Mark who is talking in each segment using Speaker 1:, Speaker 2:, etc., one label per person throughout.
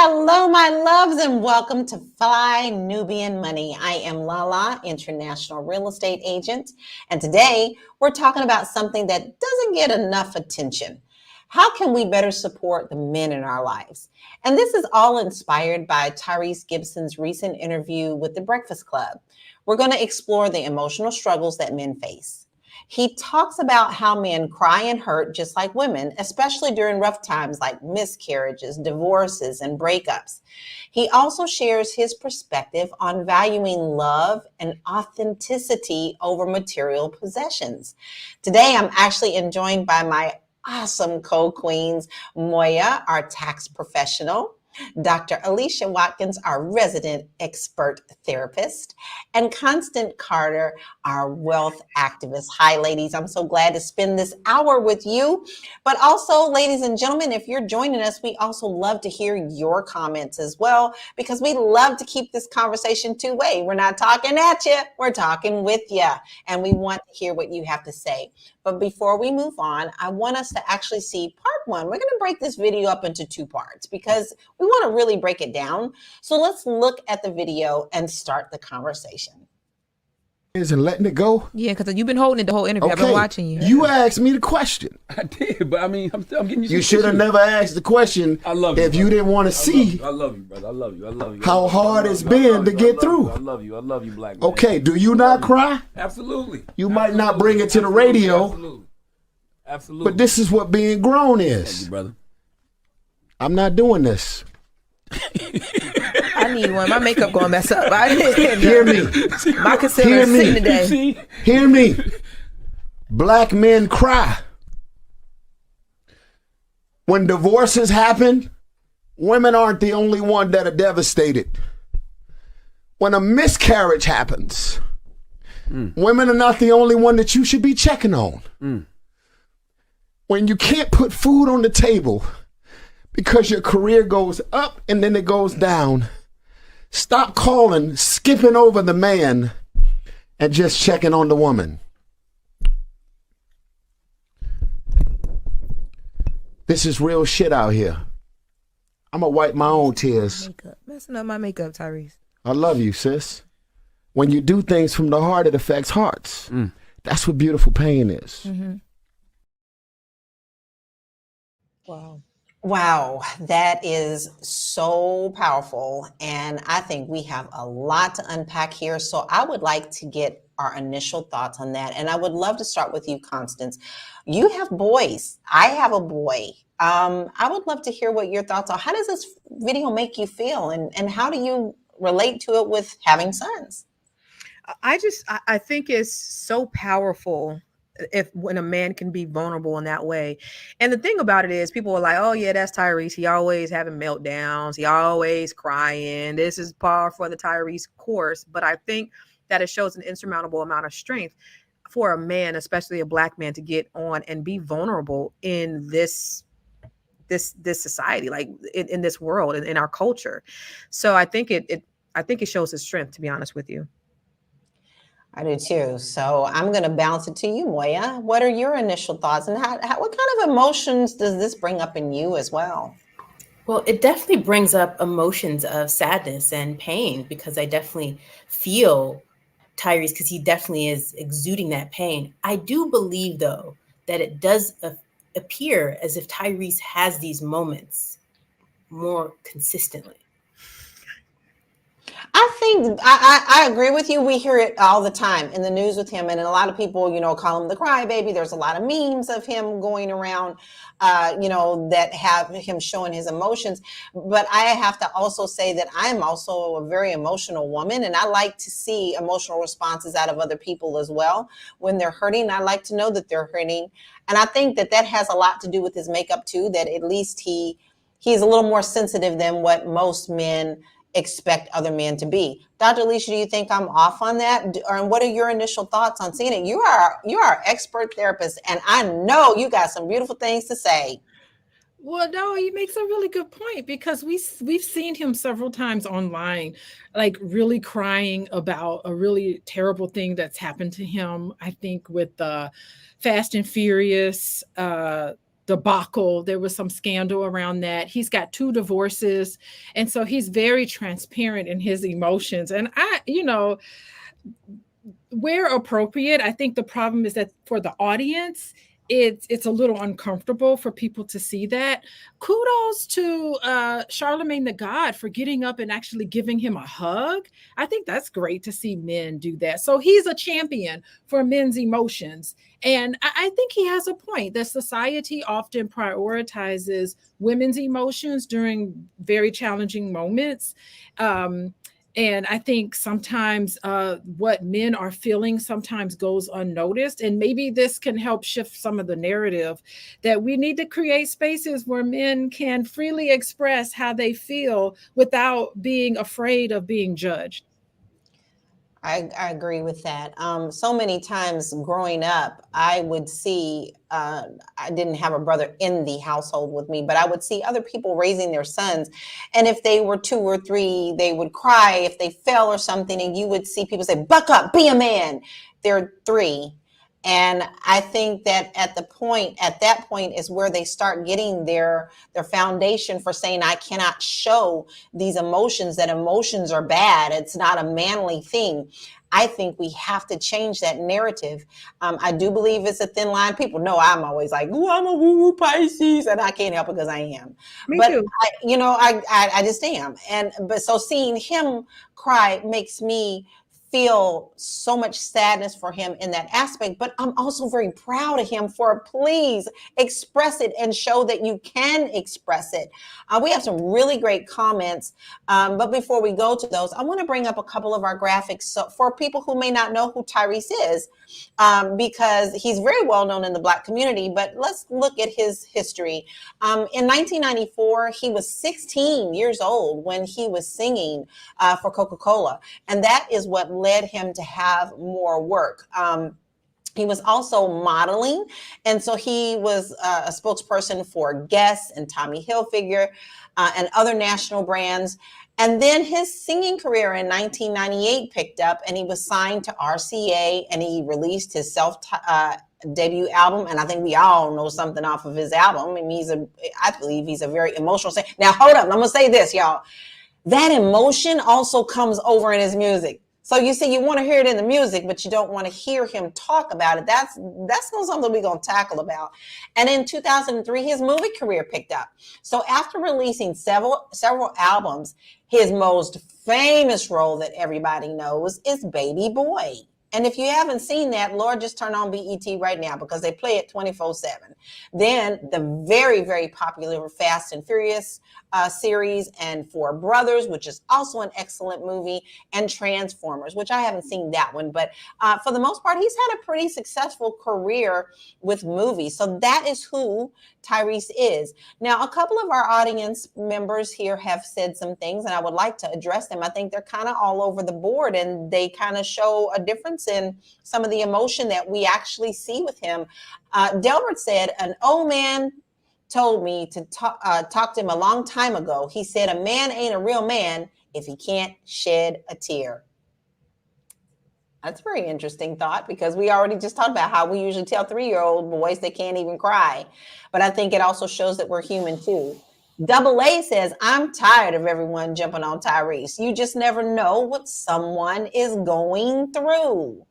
Speaker 1: Hello, my loves, and welcome to Fly Nubian Money. I am Lala, international real estate agent, and today we're talking about something that doesn't get enough attention. How can we better support the men in our lives? And this is all inspired by Tyrese Gibson's recent interview with the Breakfast Club. We're going to explore the emotional struggles that men face. He talks about how men cry and hurt just like women, especially during rough times like miscarriages, divorces, and breakups. He also shares his perspective on valuing love and authenticity over material possessions. Today, I'm actually joined by my awesome co-queens, Moya, our tax professional, Dr. Alicia Watkins, our resident expert therapist, and Constant Carter, our wealth activist. Hi, ladies. I'm so glad to spend this hour with you. But also, ladies and gentlemen, if you're joining us, we also love to hear your comments as well, because we love to keep this conversation two-way. We're not talking at you, we're talking with you, and we want to hear what you have to say. But before we move on, I want us to actually see part one. We're going to break this video up into two parts because we want to really break it down. So let's look at the video and start the conversation.
Speaker 2: And letting it go?
Speaker 3: Yeah, because you've been holding it the whole interview.
Speaker 2: Okay.
Speaker 3: I've been watching you.
Speaker 2: You asked me the question.
Speaker 4: I did, but I mean, I'm getting
Speaker 2: you should have never asked the question.
Speaker 4: I love you,
Speaker 2: if you didn't want to see.
Speaker 4: I love you, brother. I love you. I love you.
Speaker 2: How hard it's been to get through.
Speaker 4: I love you. I love you, black man.
Speaker 2: Okay, do you not cry?
Speaker 4: Absolutely.
Speaker 2: You might not bring it to the radio.
Speaker 4: Absolutely. Absolutely.
Speaker 2: But this is what being grown is.
Speaker 4: Thank you, brother.
Speaker 2: I'm not doing this.
Speaker 3: I need one. My makeup going to mess up.
Speaker 2: Hear me.
Speaker 3: My concealer is sitting today.
Speaker 2: Hear me. Black men cry. When divorces happen, women aren't the only one that are devastated. When a miscarriage happens, women are not the only one that you should be checking on. When you can't put food on the table because your career goes up and then it goes down, stop calling, skipping over the man, and just checking on the woman. This is real shit out here. I'm gonna wipe my own tears.
Speaker 3: Messing up my makeup, Tyrese.
Speaker 2: I love you, sis. When you do things from the heart, it affects hearts. That's what beautiful pain is.
Speaker 1: Wow, that is so powerful. And I think we have a lot to unpack here. So I would like to get our initial thoughts on that. And I would love to start with you, Constance. You have boys. I have a boy. I would love to hear what your thoughts are. How does this video make you feel? And how do you relate to it with having sons?
Speaker 3: I think it's so powerful when a man can be vulnerable in that way. And the thing about it is people are like, oh yeah, that's Tyrese. He always having meltdowns. He always crying. This is par for the Tyrese course. But I think that it shows an insurmountable amount of strength for a man, especially a black man, to get on and be vulnerable in this society, like in this world, in our culture. So I think it shows his strength, to be honest with you.
Speaker 1: I do too. So I'm going to bounce it to you, Moya. What are your initial thoughts, and what kind of emotions does this bring up in you as well?
Speaker 5: Well, it definitely brings up emotions of sadness and pain, because I definitely feel Tyrese, because he definitely is exuding that pain. I do believe, though, that it does appear as if Tyrese has these moments more consistently.
Speaker 1: I think I agree with you. We hear it all the time in the news with him. And a lot of people, call him the crybaby. There's a lot of memes of him going around, that have him showing his emotions. But I have to also say that I'm also a very emotional woman. And I like to see emotional responses out of other people as well. When they're hurting, I like to know that they're hurting. And I think that has a lot to do with his makeup too, that at least he's a little more sensitive than what most men expect other men to be. Dr. Alicia, do you think I'm off on that? And what are your initial thoughts on seeing it? You are an expert therapist, and I know you got some beautiful things to say.
Speaker 6: Well, no, he makes a really good point, because we've seen him several times online, like really crying about a really terrible thing that's happened to him. I think with Fast and Furious, the debacle. There was some scandal around that. He's got 2 divorces. And so he's very transparent in his emotions. And where appropriate, I think the problem is that for the audience, it's a little uncomfortable for people to see that. Kudos to Charlemagne the God for getting up and actually giving him a hug. I think that's great to see men do that. So he's a champion for men's emotions. And I think he has a point that society often prioritizes women's emotions during very challenging moments. And I think sometimes what men are feeling sometimes goes unnoticed. And maybe this can help shift some of the narrative that we need to create spaces where men can freely express how they feel without being afraid of being judged.
Speaker 1: I agree with that. So many times growing up, I would see, I didn't have a brother in the household with me, but I would see other people raising their sons. And if they were 2 or 3, they would cry if they fell or something. And you would see people say, buck up, be a man. They're 3. And I think that at that point is where they start getting their foundation for saying, I cannot show these emotions, that emotions are bad. It's not a manly thing. I think we have to change that narrative. I do believe it's a thin line. People know I'm always like, ooh, I'm a woo-woo Pisces, and I can't help it because I am.
Speaker 3: Me
Speaker 1: but
Speaker 3: too.
Speaker 1: I just am. But so seeing him cry makes me feel so much sadness for him in that aspect, but I'm also very proud of him for please express it and show that you can express it. We have some really great comments, but before we go to those, I want to bring up a couple of our graphics so for people who may not know who Tyrese is, because he's very well known in the Black community, but let's look at his history. In 1994, he was 16 years old when he was singing for Coca-Cola, and that is what led him to have more work. He was also modeling, and so he was a spokesperson for Guess and Tommy Hilfiger and other national brands. And then his singing career in 1998 picked up, and he was signed to RCA, and he released his debut album. And I think we all know something off of his album. I mean, I believe he's a very emotional singer. Now, hold up. I'm going to say this, y'all. That emotion also comes over in his music. So you see, you want to hear it in the music, but you don't want to hear him talk about it. That's not something we're going to tackle about. And in 2003, his movie career picked up. So after releasing several albums, his most famous role that everybody knows is Baby Boy. And if you haven't seen that, Lord, just turn on BET right now because they play it 24/7. Then the very, very popular Fast and Furious series, and Four Brothers, which is also an excellent movie, and Transformers, which I haven't seen that one. But for the most part, he's had a pretty successful career with movies. So that is who Tyrese is. Now, a couple of our audience members here have said some things, and I would like to address them. I think they're kind of all over the board, and they kind of show a difference in some of the emotion that we actually see with him. Delbert said, an old man told me to talk to him a long time ago. He said, a man ain't a real man if he can't shed a tear. That's a very interesting thought, because we already just talked about how we usually tell 3-year-old boys they can't even cry. But I think it also shows that we're human too. Double A says, I'm tired of everyone jumping on Tyrese. You just never know what someone is going through.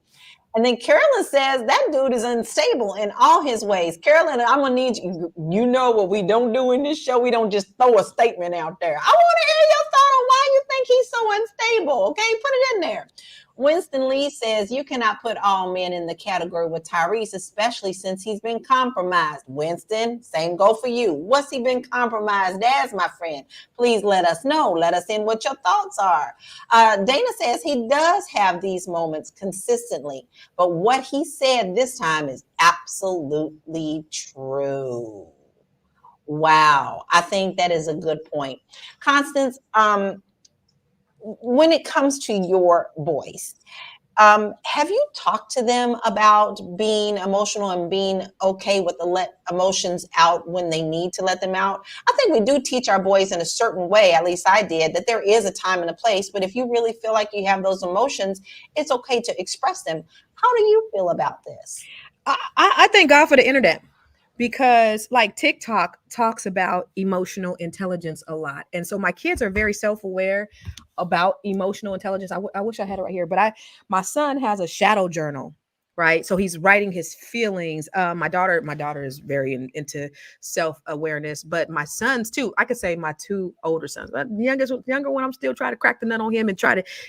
Speaker 1: And then Carolyn says, that dude is unstable in all his ways. Carolyn, I'm going to need you. You know what we don't do in this show? We don't just throw a statement out there. I want to hear your thought on why you think he's so unstable. Okay, put it in there. Winston Lee says, you cannot put all men in the category with Tyrese, especially since he's been compromised. Winston, same go for you. What's he been compromised as, my friend? Please let us know. Let us in what your thoughts are. Dana says he does have these moments consistently, but what he said this time is absolutely true. Wow. I think that is a good point. Constance, when it comes to your boys, have you talked to them about being emotional and being okay with the let emotions out when they need to let them out? I think we do teach our boys in a certain way, at least I did, that there is a time and a place, but if you really feel like you have those emotions, it's okay to express them. How do you feel about this?
Speaker 3: I thank God for the internet, because like TikTok talks about emotional intelligence a lot. And so my kids are very self-aware about emotional intelligence. I wish I had it right here, but my son has a shadow journal, right? So he's writing his feelings. My daughter is very into self-awareness, but my sons too. I could say my two older sons, but the younger one, I'm still trying to crack the nut on him and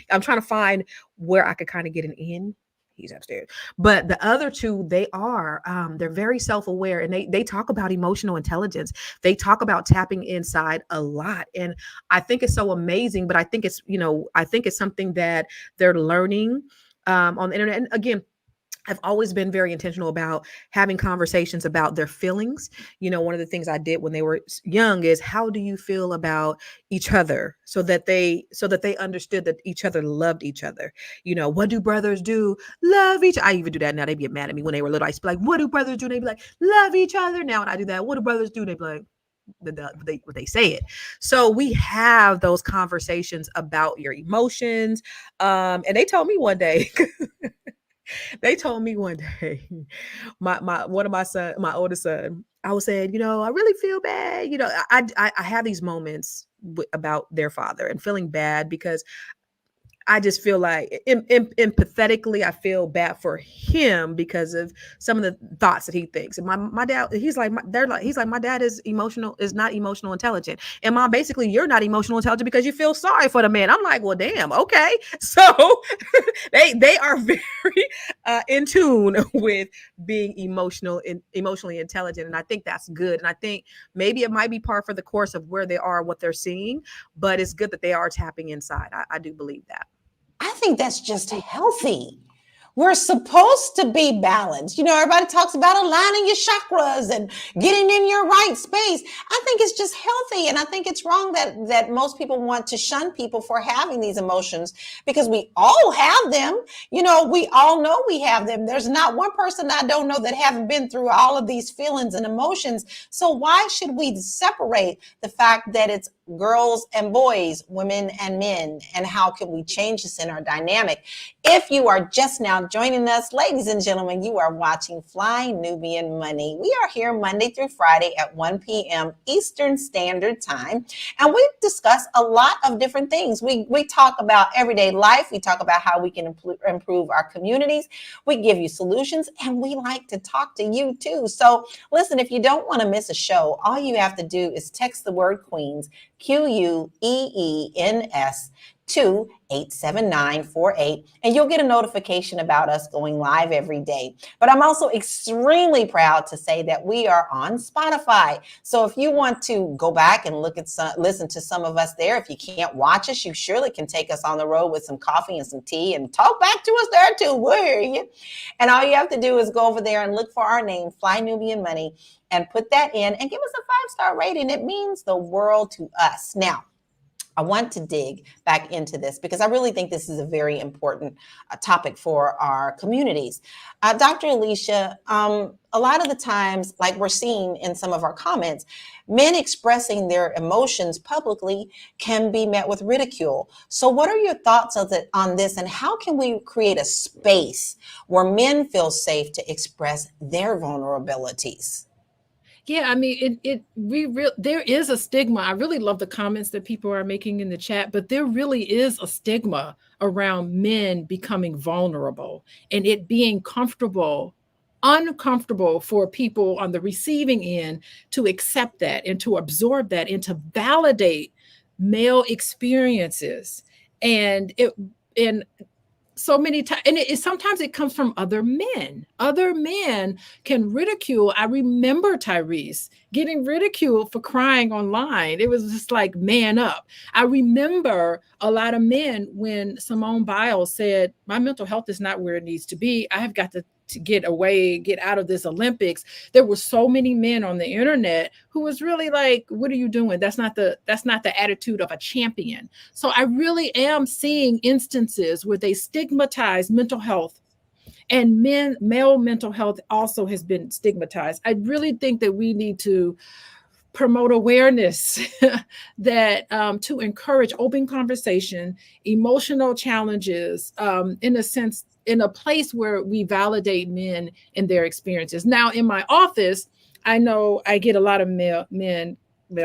Speaker 3: I'm trying to find where I could kind of get an in. He's upstairs. But the other two, they're very self-aware, and they talk about emotional intelligence. They talk about tapping inside a lot. And I think it's so amazing, but I think it's something that they're learning on the internet. And again, I've always been very intentional about having conversations about their feelings. One of the things I did when they were young is, how do you feel about each other, so that they understood that each other loved each other. What do brothers do? Love each. I even do that now. They get mad at me when they were little. I used to be like, what do brothers do? They'd be like, love each other. Now when I do that, what do brothers do? They'd be like, they say it. So we have those conversations about your emotions. And they told me one day, my oldest son, I was saying, I really feel bad. I have these moments about their father and feeling bad, because I just feel like empathetically, I feel bad for him because of some of the thoughts that he thinks. And my dad, he's like, my dad is not emotional intelligent. And Mom, basically, you're not emotional intelligent because you feel sorry for the man. I'm like, well, damn, okay. So they are very in tune with being emotionally intelligent. And I think that's good. And I think maybe it might be par for the course of where they are, what they're seeing, but it's good that they are tapping inside. I do believe that.
Speaker 1: I think that's just healthy. We're supposed to be balanced. Everybody talks about aligning your chakras and getting in your right space. I think it's just healthy. And I think it's wrong that most people want to shun people for having these emotions, because we all have them. We all know we have them. There's not one person I don't know that haven't been through all of these feelings and emotions. So why should we separate the fact that it's girls and boys, women and men, and how can we change this in our dynamic? If you are just now joining us, ladies and gentlemen, you are watching Fly Nubian Money. We are here Monday through Friday at 1 p.m. Eastern Standard Time, and we discuss a lot of different things. We talk about everyday life. We talk about how we can improve our communities. We give you solutions, and we like to talk to you too. So listen, if you don't want to miss a show, all you have to do is text the word Queens, QUEENS, to 87948, and you'll get a notification about us going live every day. But I'm also extremely proud to say that we are on Spotify. So if you want to go back and listen to some of us there, if you can't watch us, you surely can take us on the road with some coffee and some tea and talk back to us there too. We'll hear you. And all you have to do is go over there and look for our name, Fly Nubian Money, and put that in and give us a 5-star rating. It means the world to us. Now, I want to dig back into this because I really think this is a very important topic for our communities. Dr. Alicia, a lot of the times, like we're seeing in some of our comments, men expressing their emotions publicly can be met with ridicule. So what are your thoughts on this, and how can we create a space where men feel safe to express their vulnerabilities?
Speaker 6: Yeah, I mean, there is a stigma. I really love the comments that people are making in the chat, but there really is a stigma around men becoming vulnerable and it being uncomfortable for people on the receiving end to accept that and to absorb that and to validate male experiences. And so many times, and sometimes it comes from other men. Other men can ridicule. I remember Tyrese getting ridiculed for crying online. It was just like, man up. I remember a lot of men when Simone Biles said, my mental health is not where it needs to be. I have got to get out of this Olympics. There were so many men on the internet who was really like, what are you doing? That's not the attitude of a champion. So I really am seeing instances where they stigmatize mental health, and male mental health also has been stigmatized. I really think that we need to promote awareness that to encourage open conversation, emotional challenges, in a sense, in a place where we validate men and their experiences. Now, in my office, I know I get a lot of male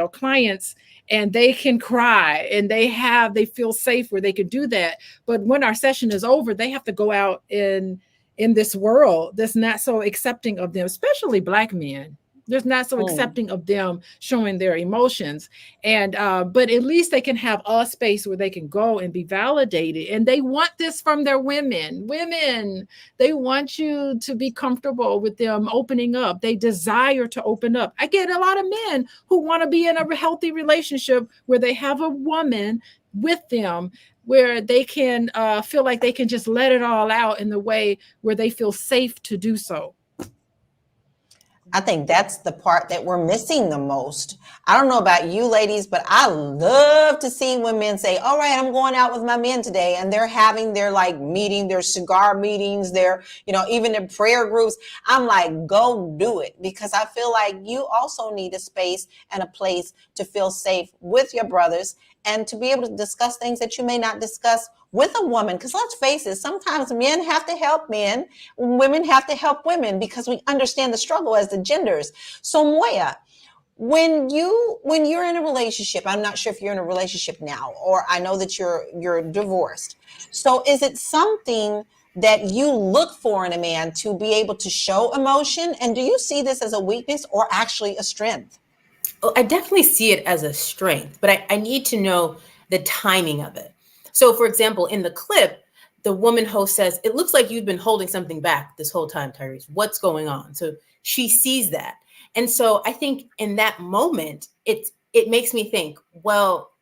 Speaker 6: clients, and they can cry and they feel safe where they can do that. But when our session is over, they have to go out in this world that's not so accepting of them, especially Black men. There's not so accepting of them showing their emotions. And but at least they can have a space where they can go and be validated. And they want this from their women. Women, they want you to be comfortable with them opening up. They desire to open up. I get a lot of men who want to be in a healthy relationship where they have a woman with them, where they can feel like they can just let it all out in the way where they feel safe to do so.
Speaker 1: I think that's the part that we're missing the most. I don't know about you ladies, but I love to see when men say, all right, I'm going out with my men today. And they're having their like meeting, their cigar meetings, their, even their prayer groups. I'm like, go do it, because I feel like you also need a space and a place to feel safe with your brothers and to be able to discuss things that you may not discuss with a woman. Because let's face it, sometimes men have to help men, women have to help women, because we understand the struggle as the genders. So Moya, when you're in a relationship, I'm not sure if you're in a relationship now, or I know that you're divorced. So is it something that you look for in a man to be able to show emotion? And do you see this as a weakness or actually a strength?
Speaker 5: Oh, I definitely see it as a strength, but I need to know the timing of it. So, for example, in the clip, the woman host says, it looks like you've been holding something back this whole time, Tyrese. What's going on? So she sees that. And so I think in that moment, it makes me think, well,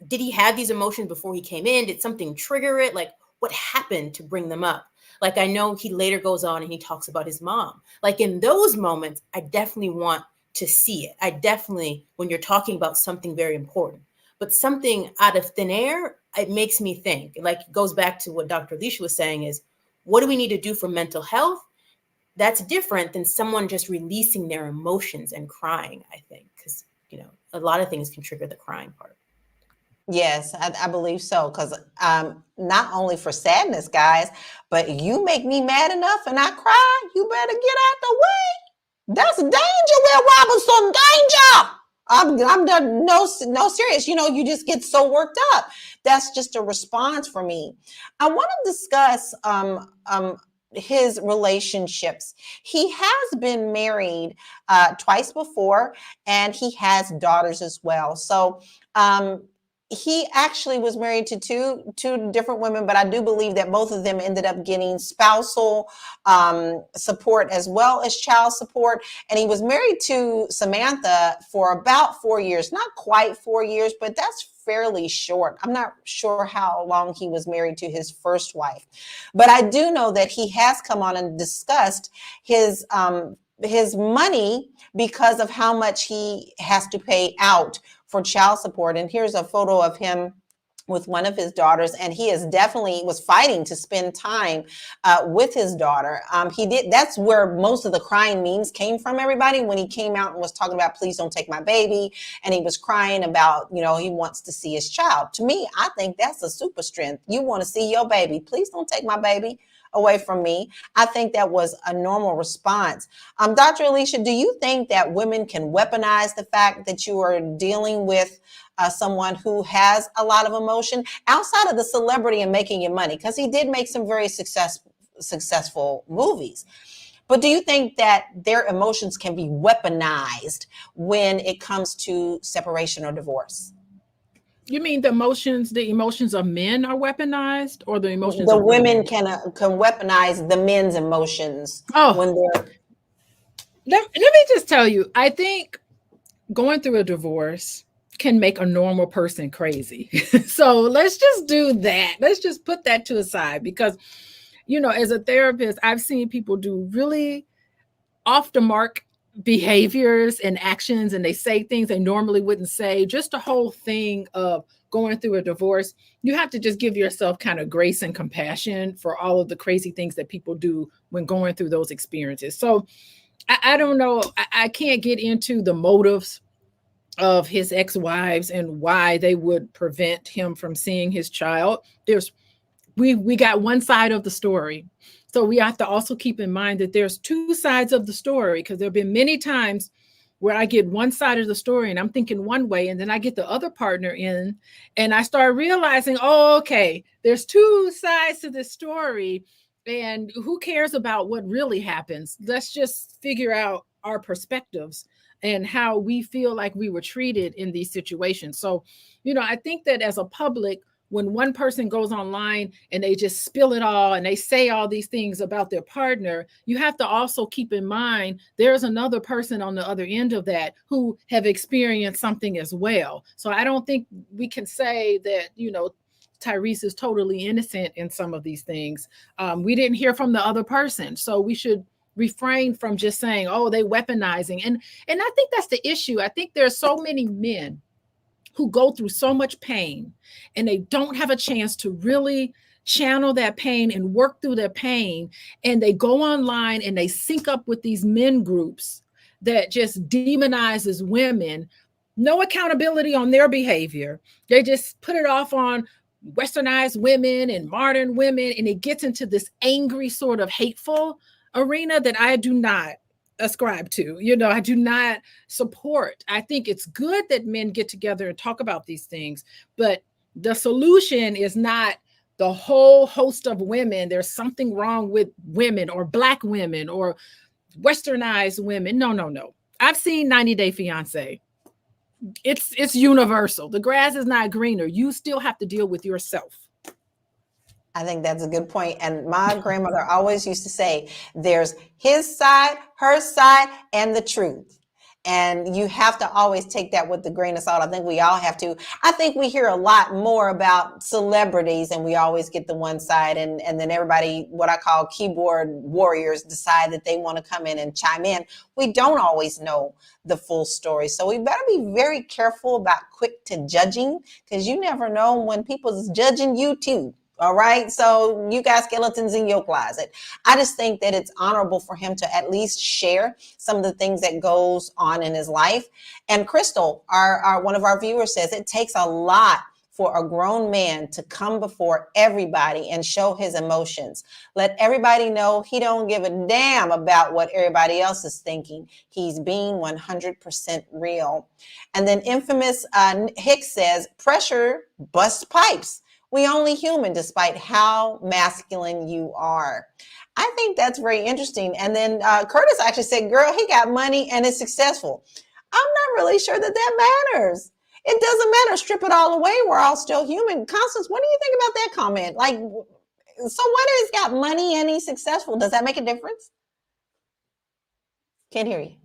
Speaker 5: did he have these emotions before he came in? Did something trigger it? Like, what happened to bring them up? Like, I know he later goes on and he talks about his mom. Like, in those moments, I definitely want to see it. I definitely, when you're talking about something very important, but something out of thin air, it makes me think. Like, it goes back to what Dr. Alicia was saying is, what do we need to do for mental health? That's different than someone just releasing their emotions and crying, I think, because, a lot of things can trigger the crying part.
Speaker 1: Yes, I believe so. Because not only for sadness, guys, but you make me mad enough and I cry, you better get out the way. That's danger, Will Robinson, danger. I'm done. No, serious. You just get so worked up. That's just a response for me. I want to discuss his relationships. He has been married twice before, and he has daughters as well. So he actually was married to two different women, but I do believe that both of them ended up getting spousal support as well as child support. And he was married to Samantha for about 4 years, not quite 4 years, but that's fairly short. I'm not sure how long he was married to his first wife, but I do know that he has come on and discussed his money because of how much he has to pay out for child support. And here's a photo of him with one of his daughters, and he is definitely was fighting to spend time with his daughter. That's where most of the crying memes came from, everybody, when he came out and was talking about, please don't take my baby. And he was crying about, he wants to see his child. To me, I think that's a super strength. You want to see your baby. Please don't take my baby away from me. I think that was a normal response. Dr. Alicia, do you think that women can weaponize the fact that you are dealing with someone who has a lot of emotion outside of the celebrity and making you money? Because he did make some very successful movies. But do you think that their emotions can be weaponized when it comes to separation or divorce?
Speaker 6: You mean the emotions of men are weaponized, or the emotions
Speaker 1: the
Speaker 6: of
Speaker 1: women can weaponize the men's emotions when they're...
Speaker 6: Let me just tell you, I think going through a divorce can make a normal person crazy. So let's just do that. Let's just put that to the side, because, as a therapist, I've seen people do really off the mark behaviors and actions, and they say things they normally wouldn't say. Just the whole thing of going through a divorce, you have to just give yourself kind of grace and compassion for all of the crazy things that people do when going through those experiences. So I don't know. I can't get into the motives of his ex-wives and why they would prevent him from seeing his child. We got one side of the story. So we have to also keep in mind that there's two sides of the story, because there have been many times where I get one side of the story and I'm thinking one way, and then I get the other partner in and I start realizing, oh, okay, there's two sides to this story, and who cares about what really happens? Let's just figure out our perspectives and how we feel like we were treated in these situations. So, I think that as a public, when one person goes online and they just spill it all and they say all these things about their partner, you have to also keep in mind there's another person on the other end of that who have experienced something as well. So I don't think we can say that, Tyrese is totally innocent in some of these things. We didn't hear from the other person. So we should refrain from just saying, oh, they weaponizing. And I think that's the issue. I think there's so many men who go through so much pain and they don't have a chance to really channel that pain and work through their pain. And they go online and they sync up with these men groups that just demonizes women, no accountability on their behavior. They just put it off on westernized women and modern women. And it gets into this angry sort of hateful arena that I do not ascribe to. I do not support. I think it's good that men get together and talk about these things, but the solution is not the whole host of women. There's something wrong with women or Black women or westernized women. No. I've seen 90 Day Fiance. It's universal. The grass is not greener. You still have to deal with yourself.
Speaker 1: I think that's a good point. And my grandmother always used to say, there's his side, her side, and the truth. And you have to always take that with a grain of salt. I think we all have to. I think we hear a lot more about celebrities and we always get the one side. And then everybody, what I call keyboard warriors, decide that they want to come in and chime in. We don't always know the full story. So we better be very careful about quick to judging, because you never know when people's judging you too. All right. So you got skeletons in your closet. I just think that it's honorable for him to at least share some of the things that goes on in his life. And Crystal, our one of our viewers, says it takes a lot for a grown man to come before everybody and show his emotions. Let everybody know he don't give a damn about what everybody else is thinking. He's being 100% real. And then infamous Hicks says, pressure busts pipes. We only human despite how masculine you are. I think that's very interesting. And then Curtis actually said, girl, he got money and is successful. I'm not really sure that matters. It doesn't matter. Strip it all away. We're all still human. Constance, what do you think about that comment? Like, so what if he's got money and he's successful? Does that make a difference? Can't hear you.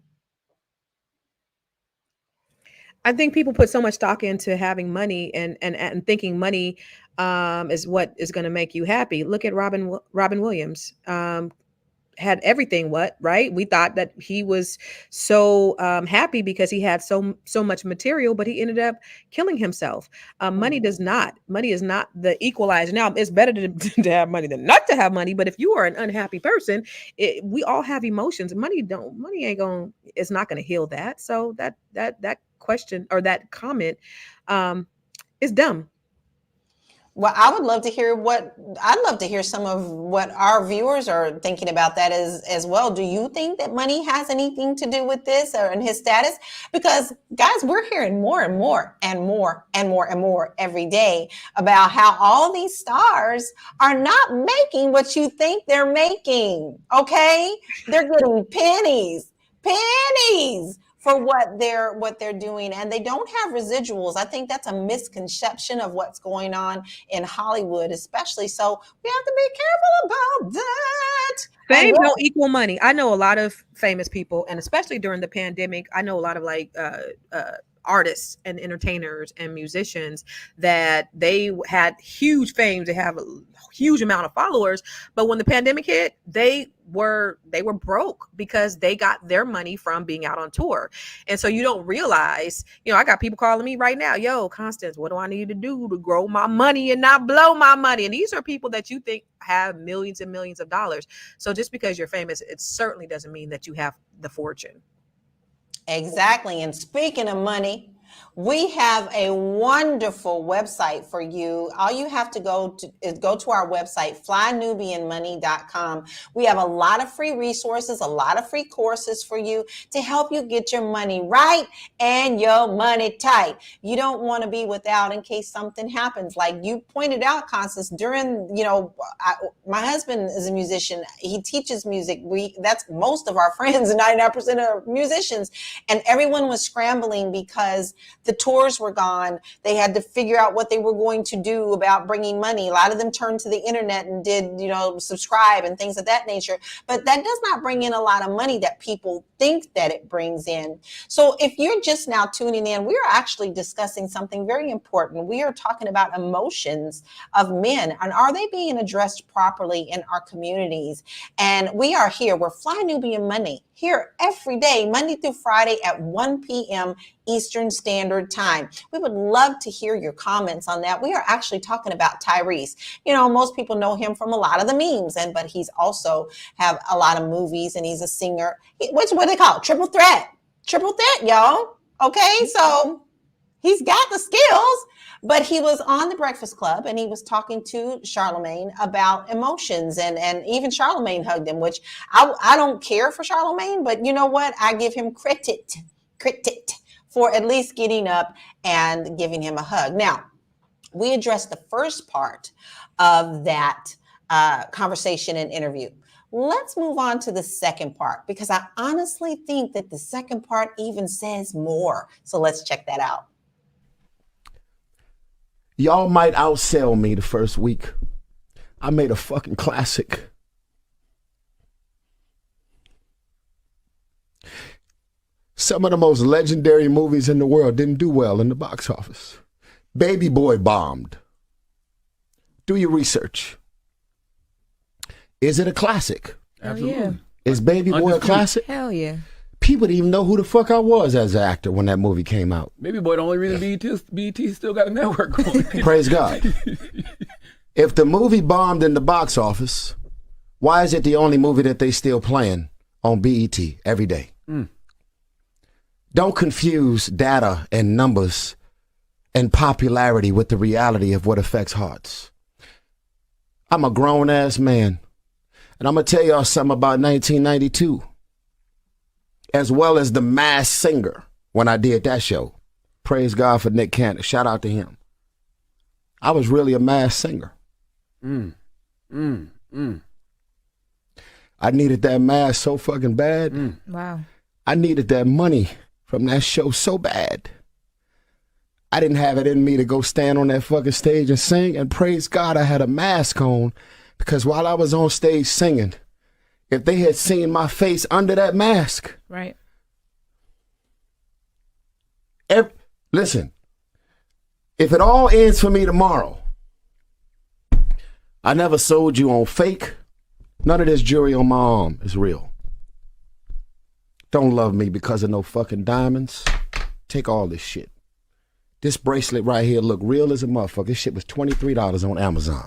Speaker 3: I think people put so much stock into having money and thinking money is what is going to make you happy. Look at Robin Williams. Had everything, right? We thought that he was so happy because he had so much material, but he ended up killing himself. Money is not the equalizer. Now, it's better to have money than not to have money, but if you are an unhappy person, we all have emotions. Money it's not going to heal that. So that question or that comment is dumb.
Speaker 1: Well, I'd love to hear some of what our viewers are thinking about that as well. Do you think that money has anything to do with this or in his status? Because guys, we're hearing more and more and more and more and more every day about how all these stars are not making what you think they're making. Okay. They're getting pennies for what they're doing, and they don't have residuals. I think that's a misconception of what's going on in Hollywood, especially. So we have to be careful about that.
Speaker 3: Fame don't equal money. I know a lot of famous people, and especially during the pandemic, I know a lot of artists and entertainers and musicians that they had huge fame, to have a huge amount of followers, but when the pandemic hit, they were broke because they got their money from being out on tour. And so you don't realize, I got people calling me right now, yo, Constance, what do I need to do to grow my money and not blow my money? And these are people that you think have millions and millions of dollars. So just because you're famous, it certainly doesn't mean that you have the fortune.
Speaker 1: Exactly. And speaking of money, We have a wonderful website for you. All you have to is go to our website, flynubianmoney.com. We have a lot of free resources, a lot of free courses for you to help you get your money right and your money tight. You don't want to be without in case something happens. Like you pointed out, Constance, during, my husband is a musician. He teaches music. That's most of our friends, 99% are musicians. And everyone was scrambling because the tours were gone. They had to figure out what they were going to do about bringing money. A lot of them turned to the internet and did, subscribe and things of that nature. But that does not bring in a lot of money that people think that it brings in. So if you're just now tuning in, we are actually discussing something very important. We are talking about emotions of men and are they being addressed properly in our communities? And we are here. We're Fly Nubian Money here every day, Monday through Friday at 1 p.m. Eastern Standard Time. We would love to hear your comments on that. We are actually talking about Tyrese. Most people know him from a lot of the memes, but he's also have a lot of movies and he's a singer. What they call it? Triple threat, y'all. Okay, so he's got the skills, but he was on the Breakfast Club and he was talking to Charlamagne about emotions and even Charlamagne hugged him, which I don't care for Charlamagne, but you know what? I give him credit for at least getting up and giving him a hug. Now, we addressed the first part of that conversation and interview. Let's move on to the second part because I honestly think that the second part even says more. So let's check that out.
Speaker 2: Y'all might outsell me the first week. I made a fucking classic. Some of the most legendary movies in the world didn't do well in the box office. Baby Boy bombed. Do your research. Is it a classic?
Speaker 4: Absolutely.
Speaker 3: Yeah.
Speaker 2: Is Baby Boy a classic?
Speaker 3: Hell yeah.
Speaker 2: People didn't even know who the fuck I was as an actor when that movie came out.
Speaker 4: Baby Boy, the only reason BET still got a network going.
Speaker 2: Praise God. If the movie bombed in the box office, why is it the only movie that they still playing on BET every day? Don't confuse data and numbers and popularity with the reality of what affects hearts. I'm a grown-ass man, and I'm going to tell y'all something about 1992, as well as The Masked Singer when I did that show. Praise God for Nick Cannon. Shout out to him. I was really a masked singer. I needed that mask so fucking bad.
Speaker 3: Wow.
Speaker 2: I needed that money from that show so bad. I didn't have it in me to go stand on that fucking stage and sing, and praise God I had a mask on, because while I was on stage singing, if they had seen my face under that mask.
Speaker 3: Right.
Speaker 2: Listen, if it all ends for me tomorrow, I never sold you on fake. None of this jewelry on my arm is real. Don't love me because of no fucking diamonds. Take all this shit. This bracelet right here look real as a motherfucker. This shit was $23 on Amazon.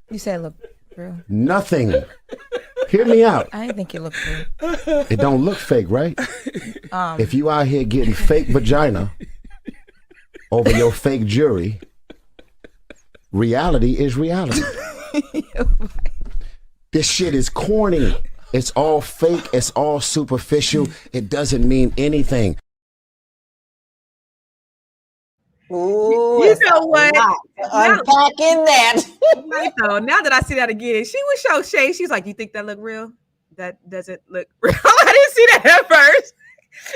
Speaker 3: You said look real.
Speaker 2: Nothing. Hear me out.
Speaker 3: I didn't think it looked real.
Speaker 2: It don't look fake, right? If you out here getting fake vagina over your fake jewelry, reality is reality. This shit is corny. It's all fake. It's all superficial. It doesn't mean anything.
Speaker 1: Ooh,
Speaker 3: You know what?
Speaker 1: Unpacking that.
Speaker 3: Right though, now that I see that again, she was so shady. She's like, "You think that look real? That doesn't look real." I didn't see that at first.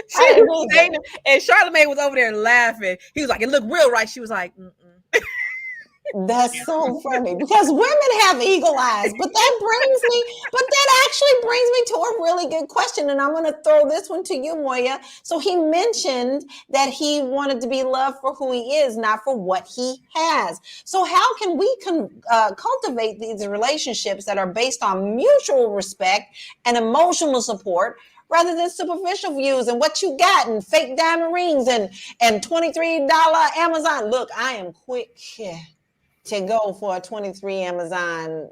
Speaker 3: She was saying, and Charlamagne was over there laughing. He was like, "It looked real, right?" She was like, "Mm-mm."
Speaker 1: That's so funny because women have eagle eyes, but that actually brings me to a really good question. And I'm going to throw this one to you, Moya. So he mentioned that he wanted to be loved for who he is, not for what he has. So how can we cultivate these relationships that are based on mutual respect and emotional support rather than superficial views and what you got and fake diamond rings and $23 Amazon? Look, I am quick. Yeah. to go for a 23 Amazon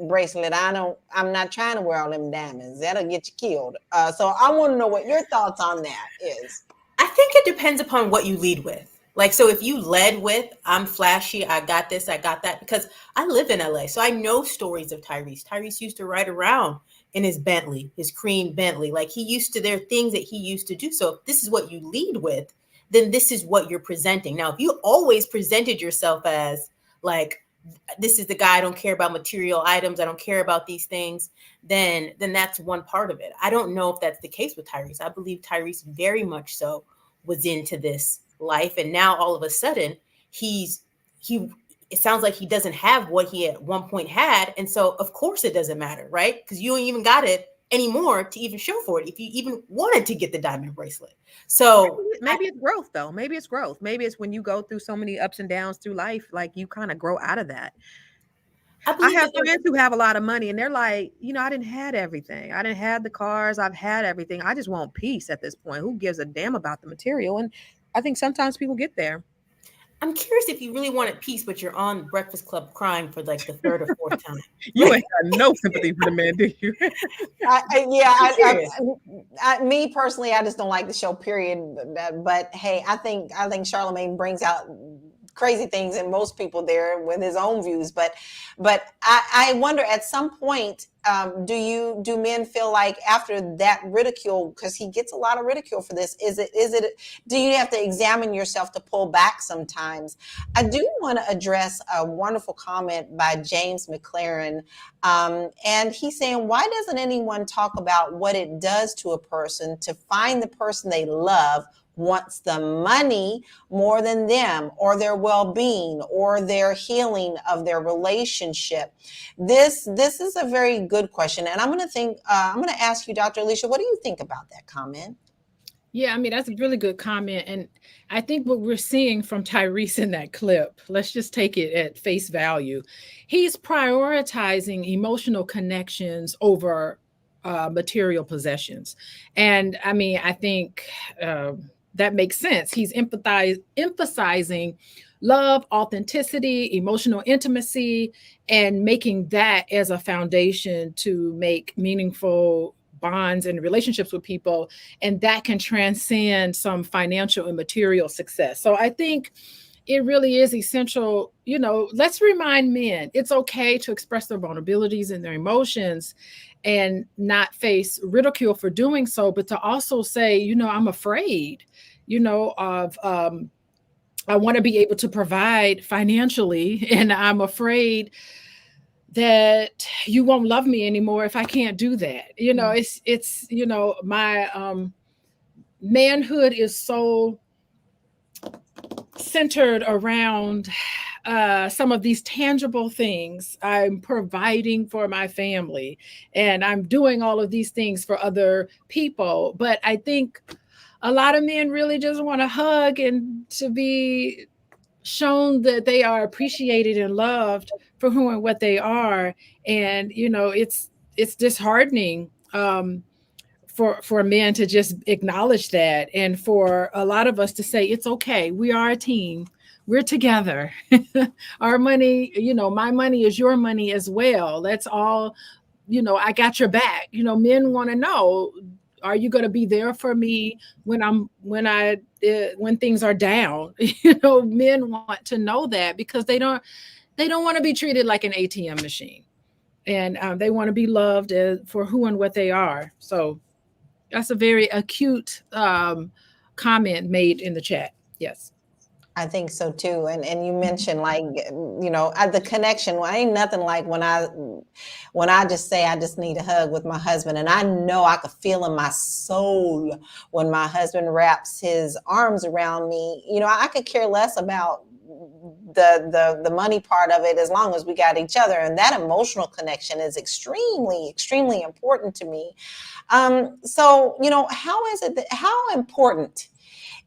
Speaker 1: bracelet. I'm not trying to wear all them diamonds. That'll get you killed. So I want to know what your thoughts on that is.
Speaker 5: I think it depends upon what you lead with. Like, so if you led with, I'm flashy, I got this, I got that, because I live in LA, so I know stories of Tyrese. Tyrese used to ride around in his Bentley, his cream Bentley. Like, there are things that he used to do. So if this is what you lead with, then this is what you're presenting. Now, if you always presented yourself as like, this is the guy, I don't care about material items, I don't care about these things, then that's one part of it. I don't know if that's the case with Tyrese. I believe Tyrese very much so was into this life, and now all of a sudden it sounds like he doesn't have what he at one point had, and so of course it doesn't matter, right? Because you ain't even got it anymore to even show for it if you even wanted to get the diamond bracelet. So
Speaker 3: maybe it's growth, though. Maybe it's growth. Maybe it's when you go through so many ups and downs through life, like you kind of grow out of that. I have friends who have a lot of money and they're like, I didn't have everything. I didn't have the cars. I've had everything. I just want peace at this point. Who gives a damn about the material? And I think sometimes people get there.
Speaker 5: I'm curious if you really wanted peace, but you're on Breakfast Club crying for like the third or fourth time.
Speaker 3: You ain't got no sympathy for the man, do you?
Speaker 1: Me personally, I just don't like the show, period. But hey, I think Charlamagne brings out crazy things in most people there with his own views. But I wonder, at some point, do men feel like after that ridicule, because he gets a lot of ridicule for this, do you have to examine yourself to pull back sometimes? I do want to address a wonderful comment by James McLaren. And he's saying, why doesn't anyone talk about what it does to a person to find the person they love wants the money more than them, or their well-being, or their healing of their relationship? This is a very good question, and I'm going to ask you, Dr. Alicia, what do you think about that comment?
Speaker 6: Yeah, I mean, that's a really good comment. And I think what we're seeing from Tyrese in that clip, let's just take it at face value. He's prioritizing emotional connections over material possessions. And I mean, I think that makes sense. He's emphasizing love, authenticity, emotional intimacy, and making that as a foundation to make meaningful bonds and relationships with people. And that can transcend some financial and material success. So I think it really is essential. Let's remind men it's okay to express their vulnerabilities and their emotions and not face ridicule for doing so, but to also say, I'm afraid, of I want to be able to provide financially, and I'm afraid that you won't love me anymore if I can't do that. It's my manhood is so centered around some of these tangible things. I'm providing for my family and I'm doing all of these things for other people. But I think a lot of men really just want to hug and to be shown that they are appreciated and loved for who and what they are. And, it's disheartening for men to just acknowledge that. And for a lot of us to say, it's okay. We are a team. We're together. Our money, my money is your money as well. That's all, I got your back. Men want to know, are you going to be there for me when things are down? Men want to know that because they don't want to be treated like an ATM machine, and they want to be loved for who and what they are. So that's a very acute comment made in the chat. Yes.
Speaker 1: I think so too. And you mentioned the connection. Well, ain't nothing like when I just say I just need a hug with my husband, and I know I could feel in my soul when my husband wraps his arms around me. I could care less about the money part of it as long as we got each other, and that emotional connection is extremely, extremely important to me. So how important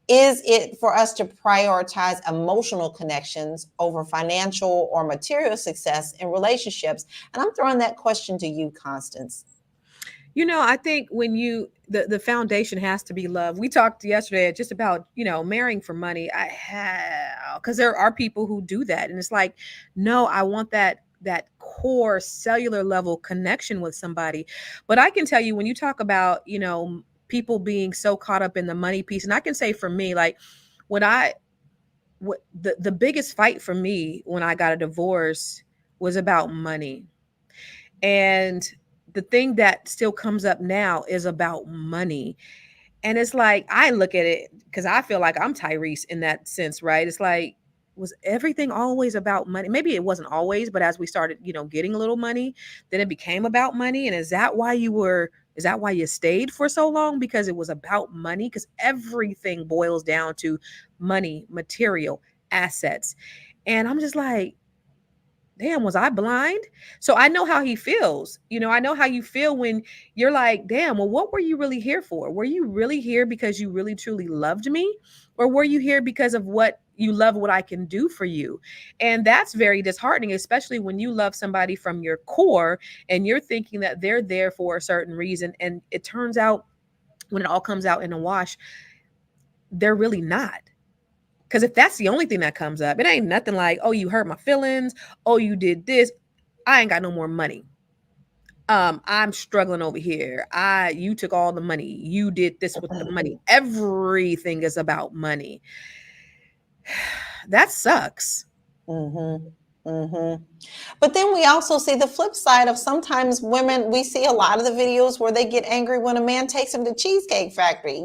Speaker 1: is it for us to prioritize emotional connections over financial or material success in relationships? And I'm throwing that question to you, Constance.
Speaker 3: I think when the foundation has to be love. We talked yesterday just about, marrying for money. Because there are people who do that. And it's like, no, I want that core cellular level connection with somebody. But I can tell you, when you talk about, people being so caught up in the money piece, and I can say for me, like what the biggest fight for me when I got a divorce was about money. And the thing that still comes up now is about money. And it's like, I look at it because I feel like I'm Tyrese in that sense, right? It's like, was everything always about money? Maybe it wasn't always, but as we started, getting a little money, then it became about money. And is that why you stayed for so long? Because it was about money? Because everything boils down to money, material, assets. And I'm just like, damn, was I blind? So I know how he feels. I know how you feel when you're like, damn, well, what were you really here for? Were you really here because you really truly loved me? Or were you here because of what you love, what I can do for you? And that's very disheartening, especially when you love somebody from your core and you're thinking that they're there for a certain reason. And it turns out, when it all comes out in a wash, they're really not. Because if that's the only thing that comes up, it ain't nothing like, oh, you hurt my feelings. Oh, you did this. I ain't got no more money. I'm struggling over here. You took all the money. You did this with the money. Everything is about money. That sucks.
Speaker 1: Mm-hmm. Mm-hmm. But then we also see the flip side of sometimes women, we see a lot of the videos where they get angry when a man takes them to Cheesecake Factory.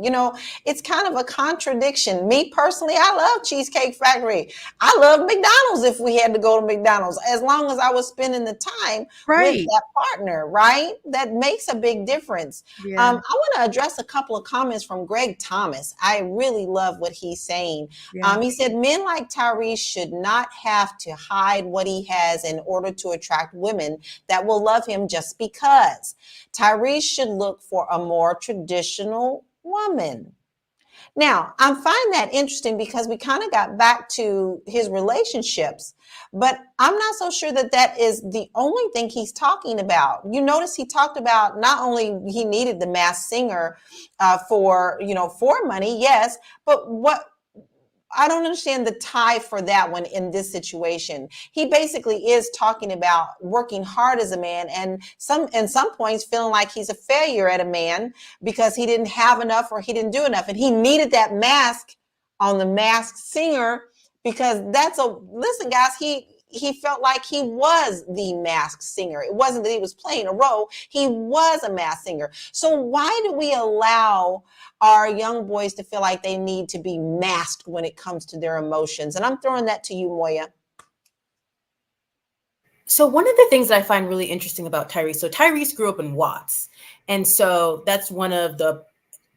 Speaker 1: It's kind of a contradiction. Me personally, I love Cheesecake Factory. I love McDonald's if we had to go to McDonald's, as long as I was spending the time with
Speaker 3: Right.
Speaker 1: that partner, right? That makes a big difference.
Speaker 3: Yeah.
Speaker 1: I want to address a couple of comments from Greg Thomas. I really love what he's saying.
Speaker 3: Yeah.
Speaker 1: He said, men like Tyrese should not have to hide what he has in order to attract women that will love him just because. Tyrese should look for a more traditional woman. Now, I find that interesting because we kind of got back to his relationships, but I'm not so sure that that is the only thing he's talking about. You notice he talked about not only he needed the masked singer for money, yes, but what I don't understand the tie for that one in this situation. He basically is talking about working hard as a man and in some points feeling like he's a failure at a man because he didn't have enough or he didn't do enough. And he needed that mask on the Masked Singer because listen, guys, he felt like he was the Masked Singer. It wasn't that he was playing a role. He was a masked singer. So why do we allow our young boys to feel like they need to be masked when it comes to their emotions? And I'm throwing that to you, Moya.
Speaker 5: So one of the things that I find really interesting about Tyrese, so Tyrese grew up in Watts. And so that's one of the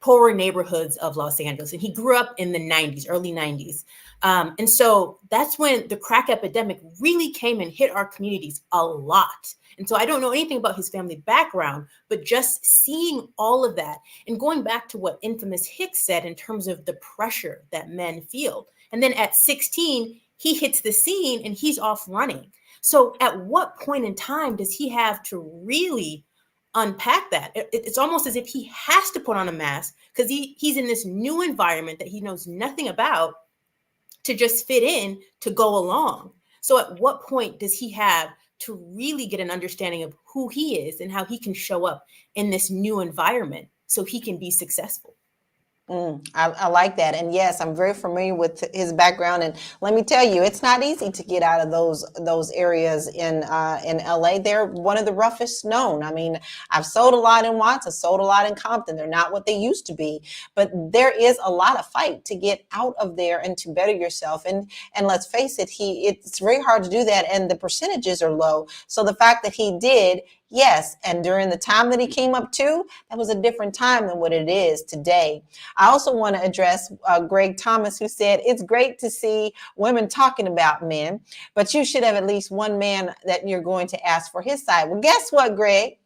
Speaker 5: poorer neighborhoods of Los Angeles. And he grew up in the 90s, early 90s. And so that's when the crack epidemic really came and hit our communities a lot. And so I don't know anything about his family background, but just seeing all of that and going back to what Infamous Hicks said in terms of the pressure that men feel. And then at 16, he hits the scene and he's off running. So at what point in time does he have to really unpack that? It's almost as if he has to put on a mask because he's in this new environment that he knows nothing about to just fit in, to go along. So at what point does he have to really get an understanding of who he is and how he can show up in this new environment so he can be successful?
Speaker 1: I like that. And yes, I'm very familiar with his background. And let me tell you, it's not easy to get out of those areas in LA. They're one of the roughest known. I mean, I've sold a lot in Watts, I've sold a lot in Compton. They're not what they used to be, but there is a lot of fight to get out of there and to better yourself. And let's face it, it's very hard to do that. And the percentages are low. So the fact that he did, yes, and during the time that he came up to, that was a different time than what it is today. I also want to address Greg Thomas, who said, it's great to see women talking about men, but you should have at least one man that you're going to ask for his side. Well, guess what, Greg?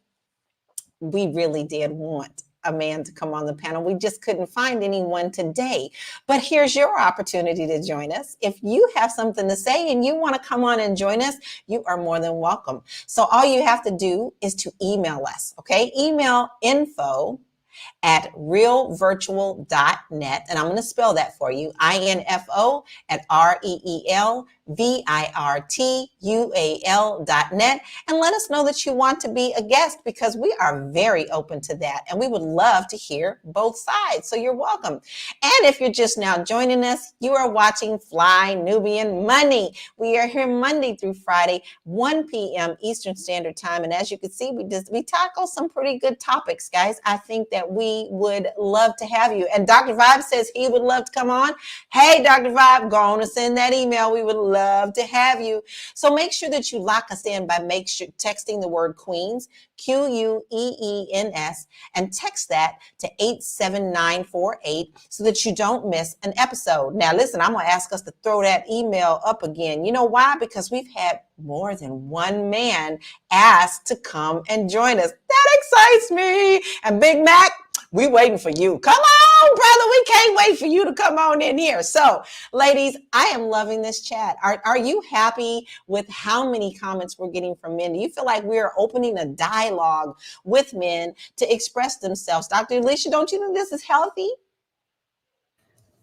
Speaker 1: We really did want a man to come on the panel. We just couldn't find anyone today. But here's your opportunity to join us. If you have something to say and you want to come on and join us, you are more than welcome. So all you have to do is to email us, okay? Email info@realvirtual.net. And I'm going to spell that for you. info@REELVIRTUAL.net. And let us know that you want to be a guest, because we are very open to that. And we would love to hear both sides. So you're welcome. And if you're just now joining us, you are watching Fly Nubian Money. We are here Monday through Friday, 1 p.m. Eastern Standard Time. And as you can see, we tackle some pretty good topics, guys. I think that we would love to have you. And Dr. Vibe says he would love to come on. Hey, Dr. Vibe, go on and send that email. We would love to have you. So make sure that you lock us in by texting the word Queens, QUEENS, and text that to 87948 so that you don't miss an episode. Now, listen, I'm going to ask us to throw that email up again. You know why? Because we've had more than one man ask to come and join us. That excites me. And Big Mac, we waiting for you. Come on, brother. We can't wait for you to come on in here. So, ladies, I am loving this chat. Are you happy with how many comments we're getting from men? Do you feel like we're opening a dialogue with men to express themselves? Dr. Alicia, don't you think this is healthy?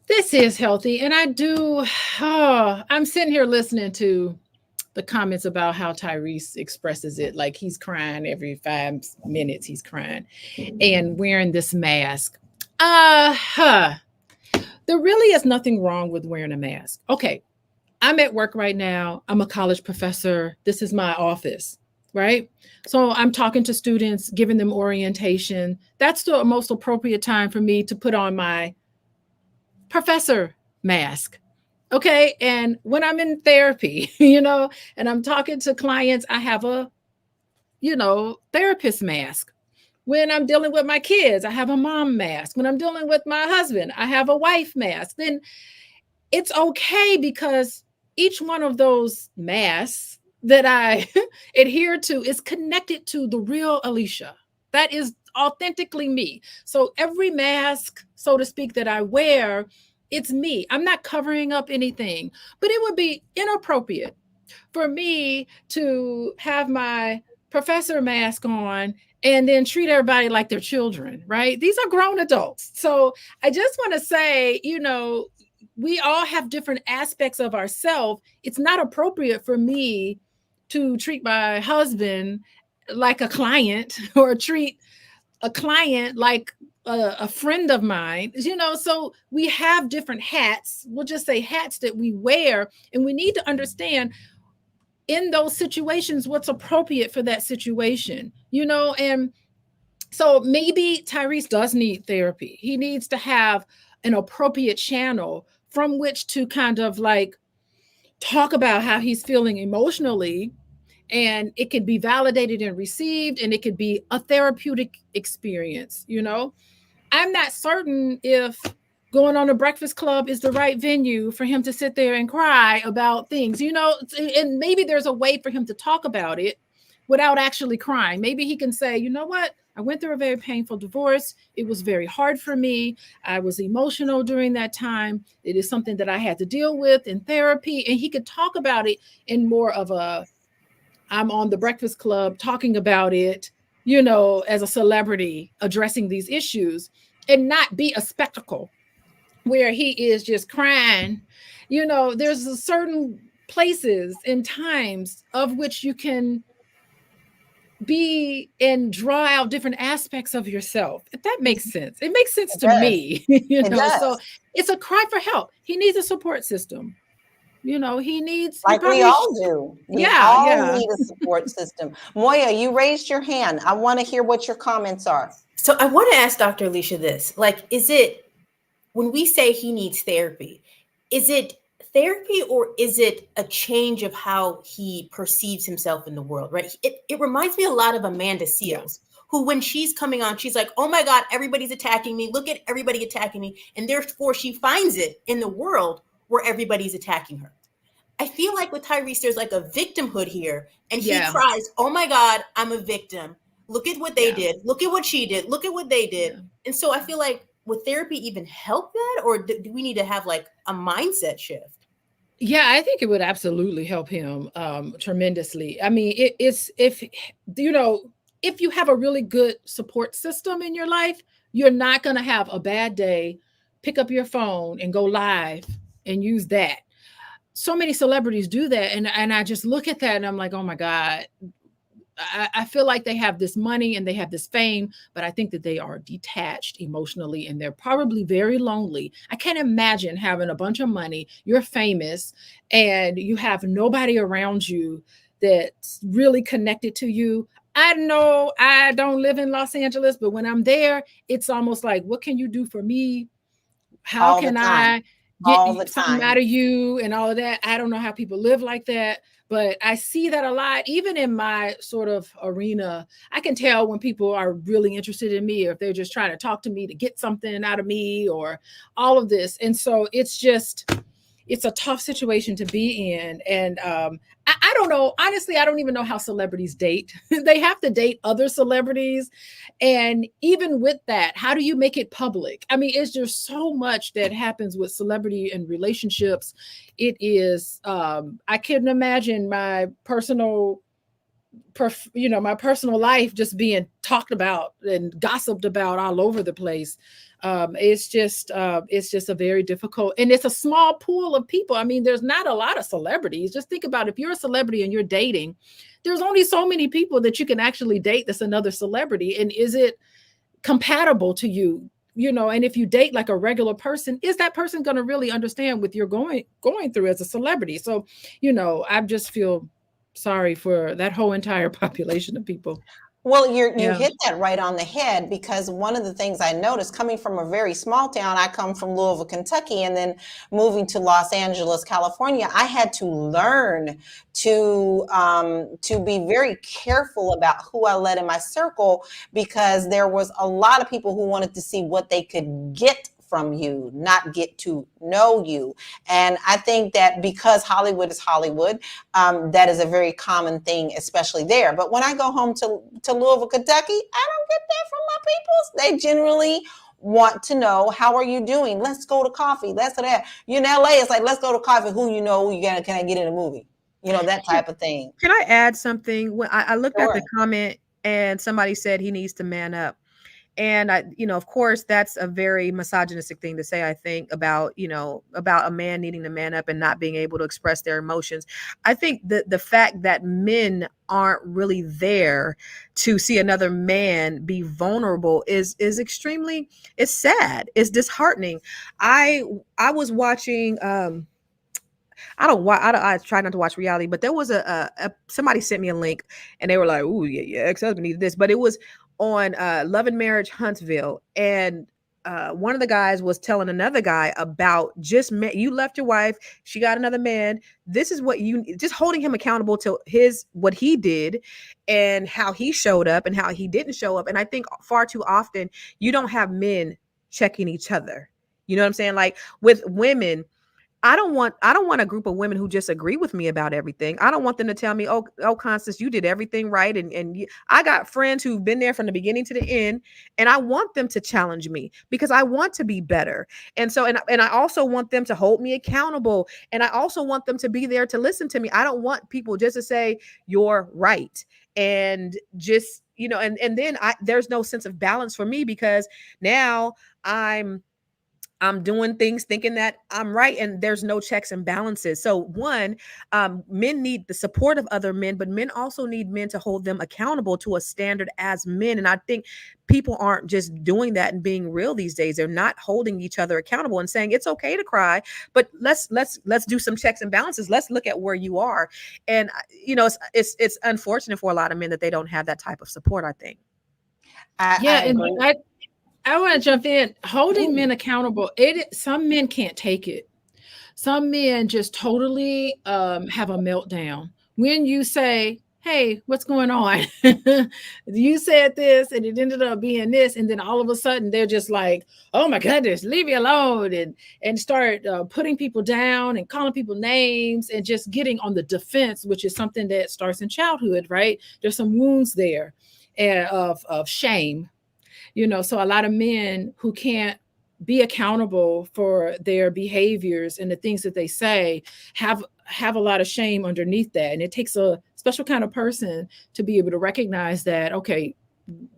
Speaker 6: This is healthy. And I'm sitting here listening to the comments about how Tyrese expresses it, like he's crying every 5 minutes, he's crying and wearing this mask. There really is nothing wrong with wearing a mask. Okay, I'm at work right now. I'm a college professor. This is my office, right? So I'm talking to students, giving them orientation. That's the most appropriate time for me to put on my professor mask. Okay. And when I'm in therapy, and I'm talking to clients, I have a, therapist mask. When I'm dealing with my kids, I have a mom mask. When I'm dealing with my husband, I have a wife mask. Then it's okay, because each one of those masks that I adhere to is connected to the real Alicia. That is authentically me. So every mask, so to speak, that I wear, it's me. I'm not covering up anything, but it would be inappropriate for me to have my professor mask on and then treat everybody like they're children, right? These are grown adults. So I just want to say, we all have different aspects of ourselves. It's not appropriate for me to treat my husband like a client or treat a client like a friend of mine, so we have different hats. We'll just say hats that we wear, and we need to understand in those situations what's appropriate for that situation, and so maybe Tyrese does need therapy. He needs to have an appropriate channel from which to kind of like talk about how he's feeling emotionally, and it could be validated and received, and it could be a therapeutic experience. I'm not certain if going on a Breakfast Club is the right venue for him to sit there and cry about things, and maybe there's a way for him to talk about it without actually crying. Maybe he can say, you know what? I went through a very painful divorce. It was very hard for me. I was emotional during that time. It is something that I had to deal with in therapy. And he could talk about it in more of I'm on the Breakfast Club talking about it, as a celebrity addressing these issues, and not be a spectacle where he is just crying. There's a certain places and times of which you can be and draw out different aspects of yourself. If that makes sense. It makes sense to me, so it's a cry for help. He needs a support system. He needs,
Speaker 1: like we all do. We all need a support system. Moya, you raised your hand. I want to hear what your comments are.
Speaker 5: So I want to ask Dr. Alicia this, like, is it, when we say he needs therapy, is it therapy or is it a change of how he perceives himself in the world, right? It reminds me a lot of Amanda Seales, who when she's coming on, she's like, oh my God, everybody's attacking me. Look at everybody attacking me. And therefore she finds it in the world where everybody's attacking her. I feel like with Tyrese, there's like a victimhood here, and he cries, oh my God, I'm a victim. Look at what they did. Look at what she did. Look at what they did.
Speaker 6: Yeah.
Speaker 5: And so I feel like, would therapy even help that? Or do we need to have like a mindset shift?
Speaker 6: Yeah, I think it would absolutely help him tremendously. I mean, it's if you have a really good support system in your life, you're not going to have a bad day. Pick up your phone and go live and use that. So many celebrities do that, and I just look at that and I'm like, oh my God. I feel like they have this money and they have this fame, but I think that they are detached emotionally and they're probably very lonely. I can't imagine having a bunch of money, you're famous, and you have nobody around you that's really connected to you. I know I don't live in Los Angeles, but when I'm there, it's almost like, what can you do for me? How
Speaker 1: All the
Speaker 6: can
Speaker 1: time.
Speaker 6: I
Speaker 1: All the
Speaker 6: get something
Speaker 1: time.
Speaker 6: out of you and all of that? I don't know how people live like that, but I see that a lot, even in my sort of arena. I can tell when people are really interested in me, or if they're just trying to talk to me to get something out of me, or all of this. And so it's a tough situation to be in. And I don't know. Honestly, I don't even know how celebrities date. They have to date other celebrities. And even with that, how do you make it public? I mean, it's just so much that happens with celebrity and relationships. It is, I couldn't imagine my personal life just being talked about and gossiped about all over the place. It's just a very difficult, and it's a small pool of people. I mean, there's not a lot of celebrities. Just think about, if you're a celebrity and you're dating, there's only so many people that you can actually date that's another celebrity. And is it compatible to you? And if you date like a regular person, is that person going to really understand what you're going through as a celebrity? So, I just feel sorry for that whole entire population of people.
Speaker 1: Well, you
Speaker 6: Yeah.
Speaker 1: hit that right on the head, because one of the things I noticed coming from a very small town, I come from Louisville, Kentucky, and then moving to Los Angeles, California, I had to learn to be very careful about who I let in my circle, because there was a lot of people who wanted to see what they could get from you, not get to know you. And I think that because Hollywood is Hollywood, that is a very common thing, especially there. But when I go home to Louisville, Kentucky, I don't get that from my peoples. They generally want to know, how are you doing? Let's go to coffee. Let's do that. You're in LA, it's like, let's go to coffee. Who you know? Can I get in a movie? That type of thing.
Speaker 3: Can I add something? When I looked at
Speaker 1: Sure.
Speaker 3: the comment and somebody said he needs to man up. And of course, that's a very misogynistic thing to say, I think, about a man needing to man up and not being able to express their emotions. I think the fact that men aren't really there to see another man be vulnerable is extremely, it's sad. It's disheartening. I was watching, I try not to watch reality, but there was somebody sent me a link and they were like, "Ooh, yeah, ex-husband needed this," but it was on Love and Marriage Huntsville, and one of the guys was telling another guy about you left your wife, she got another man. This is what just holding him accountable to what he did and how he showed up and how he didn't show up. And I think far too often you don't have men checking each other. You know what I'm saying? Like with women, I don't want a group of women who just agree with me about everything. I don't want them to tell me, oh, Constance, you did everything right. I got friends who've been there from the beginning to the end, and I want them to challenge me because I want to be better. And so, and I also want them to hold me accountable. And I also want them to be there to listen to me. I don't want people just to say, you're right. And just, and then there's no sense of balance for me, because now I'm doing things thinking that I'm right, and there's no checks and balances. So men need the support of other men, but men also need men to hold them accountable to a standard as men. And I think people aren't just doing that and being real these days. They're not holding each other accountable and saying it's okay to cry, but let's do some checks and balances. Let's look at where you are. And it's unfortunate for a lot of men that they don't have that type of support, I think.
Speaker 6: I want to jump in. Holding men accountable. Some men can't take it. Some men just totally have a meltdown when you say, "Hey, what's going on?" You said this, and it ended up being this, and then all of a sudden they're just like, "Oh my goodness, leave me alone," and start putting people down and calling people names and just getting on the defense, which is something that starts in childhood, right? There's some wounds there. of shame. So a lot of men who can't be accountable for their behaviors and the things that they say have a lot of shame underneath that. And it takes a special kind of person to be able to recognize that, okay,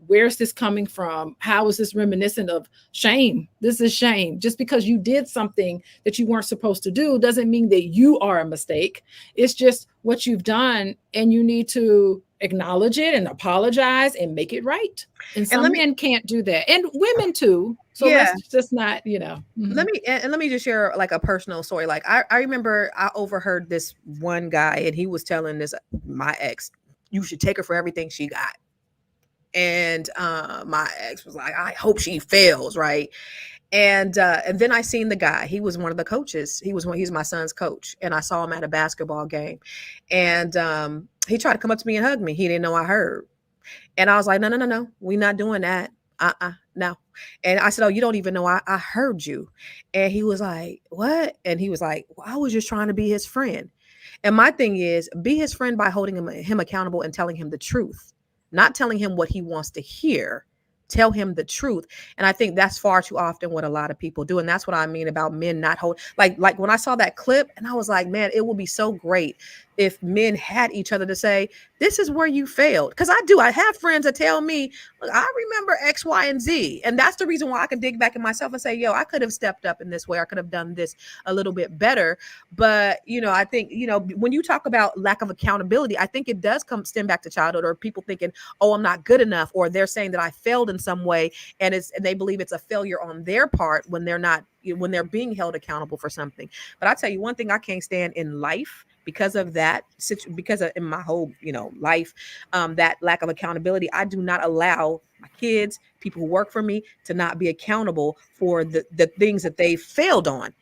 Speaker 6: where's this coming from? How is this reminiscent of shame? This is shame. Just because you did something that you weren't supposed to do doesn't mean that you are a mistake. It's just what you've done, and you need to acknowledge it and apologize and make it right. And some men can't do that, and women too. So let's just not,
Speaker 3: Let me just share like a personal story. Like I remember I overheard this one guy, and he was telling my ex, you should take her for everything she got. And my ex was like, I hope she fails, right? And then I seen the guy. He was one of the coaches. He's my son's coach, and I saw him at a basketball game. And he tried to come up to me and hug me. He didn't know I heard, and I was like, no, we're not doing that. No. And I said, oh, you don't even know I heard you. And he was like, what? And he was like, well, I was just trying to be his friend. And my thing is, be his friend by holding him accountable and telling him the truth. Not telling him what he wants to hear. Tell him the truth. And I think that's far too often what a lot of people do. And that's what I mean about men not hold, like when I saw that clip, and I was like, man, it would be so great if men had each other to say, this is where you failed. Because I have friends that tell me, look, I remember X, Y, and Z. And that's the reason why I can dig back in myself and say, yo, I could have stepped up in this way. I could have done this a little bit better. But, I think, when you talk about lack of accountability, I think it does stem back to childhood, or people thinking, oh, I'm not good enough, or they're saying that I failed in some way. And they believe it's a failure on their part when they're not, when they're being held accountable for something. But I tell you one thing I can't stand in life, because of that, because of in my whole, life, that lack of accountability. I do not allow my kids, people who work for me, to not be accountable for the things that they failed on.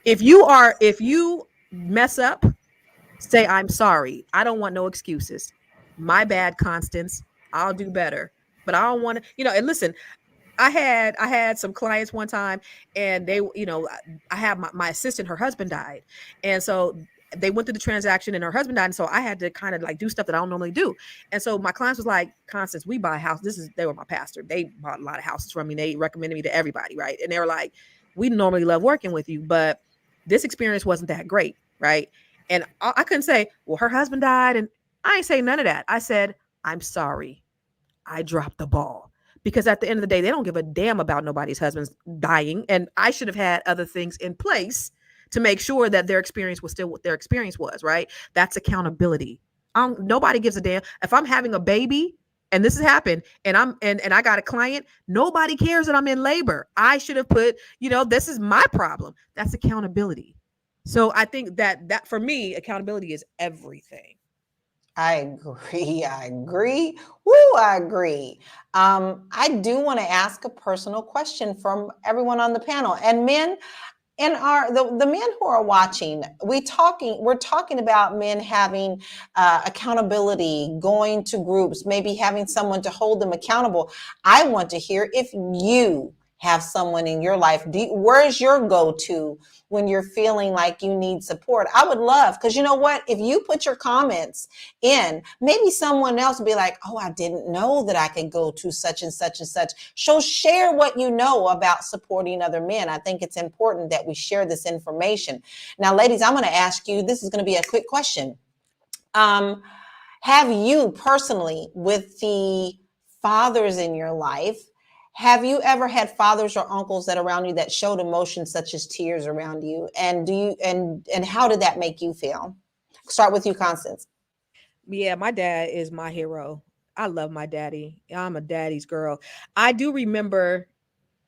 Speaker 3: If you mess up, say, I'm sorry. I don't want no excuses. My bad, Constance. I'll do better. But I don't want to, and listen, I had some clients one time, and they, I have my assistant, her husband died. And so they went through the transaction, and her husband died. And so I had to kind of like do stuff that I don't normally do. And so my clients was like, Constance, we buy a house. They were my pastor. They bought a lot of houses from me. They recommended me to everybody. Right. And they were like, we normally love working with you, but this experience wasn't that great. Right. And I couldn't say, well, her husband died. And I ain't say none of that. I said, I'm sorry. I dropped the ball. Because at the end of the day, they don't give a damn about nobody's husband's dying. And I should have had other things in place to make sure that their experience was still what their experience was, right? That's accountability. Nobody gives a damn. If I'm having a baby and this has happened and I got a client, nobody cares that I'm in labor. I should have put, this is my problem. That's accountability. So I think that for me, accountability is everything.
Speaker 1: I agree. Woo, I agree. I do want to ask a personal question from everyone on the panel, and men. And the men who are watching, we're talking about men having accountability, going to groups, maybe having someone to hold them accountable. I want to hear if you have someone in your life. Where's your go-to when you're feeling like you need support? I would love, because you know what? If you put your comments in, maybe someone else will be like, oh, I didn't know that I could go to such and such and such. So share what you know about supporting other men. I think it's important that we share this information. Now, ladies, I'm going to ask you, this is going to be a quick question. Have you personally, with the fathers in your life, have you ever had fathers or uncles that around you that showed emotions such as tears around you? And and how did that make you feel? Start with you, Constance.
Speaker 3: Yeah, my dad is my hero. I love my daddy. I'm a daddy's girl. I do remember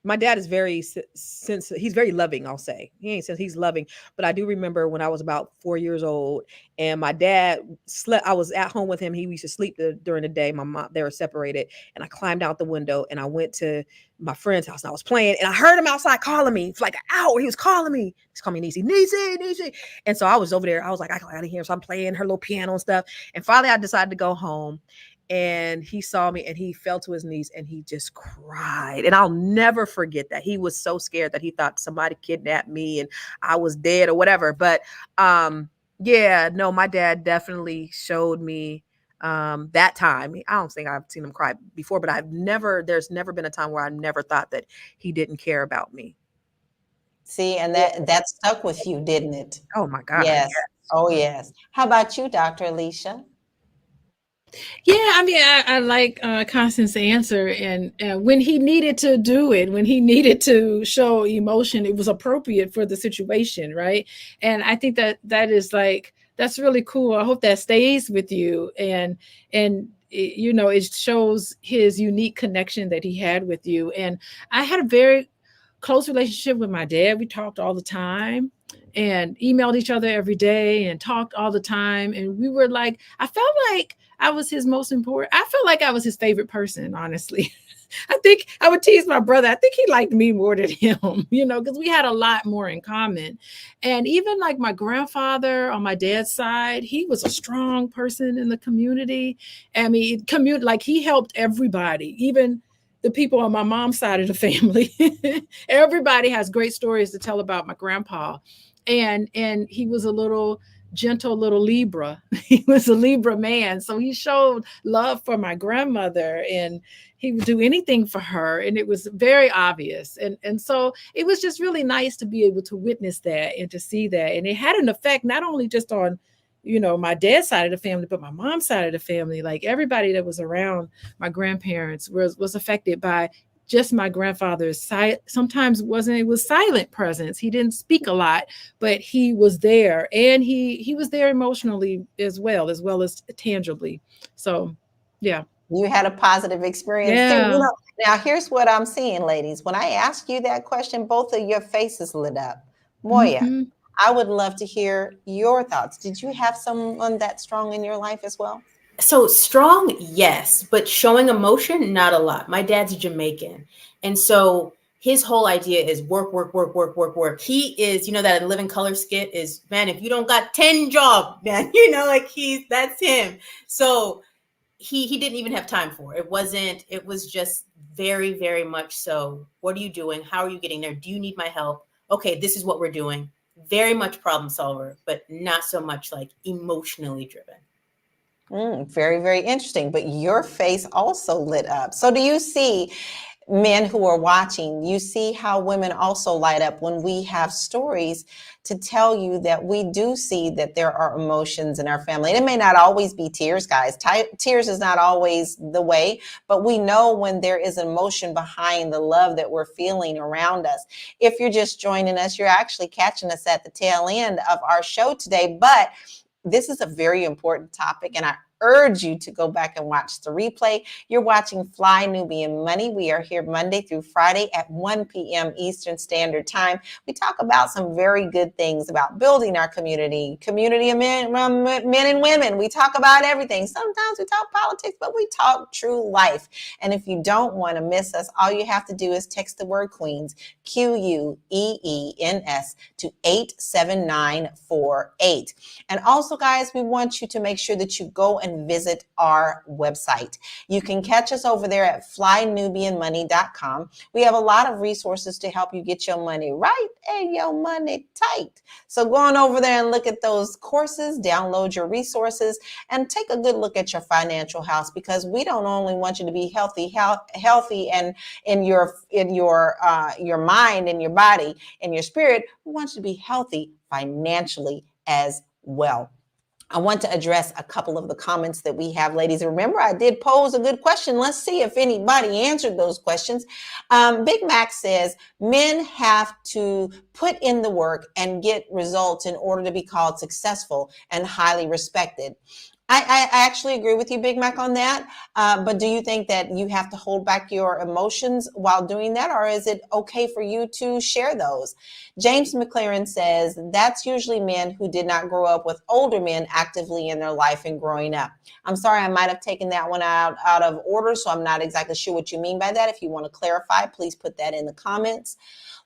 Speaker 3: my dad is he's very loving, I'll say. He ain't since he's loving, but I do remember when I was about 4 years old and my dad slept. I was at home with him. He used to sleep during the day. My mom, they were separated, and I climbed out the window and I went to my friend's house and I was playing and I heard him outside calling me for like an hour. He was calling me. He's calling me Niecy. And so I was over there. I was like, I gotta hear him. So I'm playing her little piano and stuff. And finally I decided to go home. And he saw me and he fell to his knees and he just cried. And I'll never forget that. He was so scared that he thought somebody kidnapped me and I was dead or whatever. But my dad definitely showed me that time. I don't think I've seen him cry before, but there's never been a time where I never thought that he didn't care about me.
Speaker 1: See, and that stuck with you, didn't it?
Speaker 3: Oh my God.
Speaker 1: Yes.
Speaker 3: Yes.
Speaker 1: Oh, yes. How about you, Dr. Alicia?
Speaker 6: Yeah, I mean, I like Constance's answer, and when he needed to do it, when he needed to show emotion, it was appropriate for the situation, right? And I think that is like, that's really cool. I hope that stays with you, and you know, it shows his unique connection that he had with you. And I had a very close relationship with my dad. We talked all the time and emailed each other every day and talked all the time. And we were like, I felt like I was his most important. I felt like I was his favorite person, honestly. I think I would tease my brother. I think he liked me more than him, you know, because we had a lot more in common. And even like my grandfather on my dad's side, he was a strong person in the community. I mean, like he helped everybody, even the people on my mom's side of the family. Everybody has great stories to tell about my grandpa. And he was a little gentle little Libra. He was a Libra man. So he showed love for my grandmother, and he would do anything for her. And it was very obvious. And so it was just really nice to be able to witness that and to see that. And it had an effect not only just on, you know, my dad's side of the family, but my mom's side of the family. Like everybody that was around my grandparents was affected by just my grandfather's sometimes it was silent presence. He didn't speak a lot, but he was there, and he was there emotionally as well as tangibly. So yeah.
Speaker 1: You had a positive experience too.
Speaker 6: Yeah.
Speaker 1: You know, now here's what I'm seeing, ladies. When I asked you that question, both of your faces lit up. Moya,
Speaker 6: Mhm.
Speaker 1: I would love to hear your thoughts. Did you have someone that strong in your life as well?
Speaker 5: So strong, yes, but showing emotion, not a lot. My dad's Jamaican. And so his whole idea is work, work, work, work, work, work. He is, you know, that Living Color skit is, man, if you don't got 10 jobs, man, you know, like that's him. So he didn't even have time for it. It was just very, very much so. What are you doing? How are you getting there? Do you need my help? Okay, this is what we're doing. Very much problem solver, but not so much like emotionally driven.
Speaker 1: Very, very interesting. But your face also lit up. So do you see, men who are watching, you see how women also light up when we have stories to tell you that we do see that there are emotions in our family. And it may not always be tears, guys. Tears is not always the way, but we know when there is emotion behind the love that we're feeling around us. If you're just joining us, you're actually catching us at the tail end of our show today. But this is a very important topic, and I urge you to go back and watch the replay. You're watching Fly Nubian Money. We are here Monday through Friday at 1 p.m. Eastern Standard Time. We talk about some very good things about building our community of men and women. We talk about everything. Sometimes we talk politics, but we talk true life. And if you don't want to miss us, all you have to do is text the word Queens, QUEENS, to 87948. And also, guys, we want you to make sure that you go and visit our website. You can catch us over there at flynubianmoney.com. We have a lot of resources to help you get your money right and your money tight. So go on over there and look at those courses, download your resources, and take a good look at your financial house, because we don't only want you to be healthy and in your mind and your body and your spirit. We want you to be healthy financially as well. I want to address a couple of the comments that we have, ladies. Remember, I did pose a good question. Let's see if anybody answered those questions. Big Mac says men have to put in the work and get results in order to be called successful and highly respected. I actually agree with you, Big Mac, on that. But do you think that you have to hold back your emotions while doing that, or is it okay for you to share those? James McLaren says that's usually men who did not grow up with older men actively in their life and growing up. I'm sorry, I might have taken that one out of order, so I'm not exactly sure what you mean by that. If you want to clarify, please put that in the comments.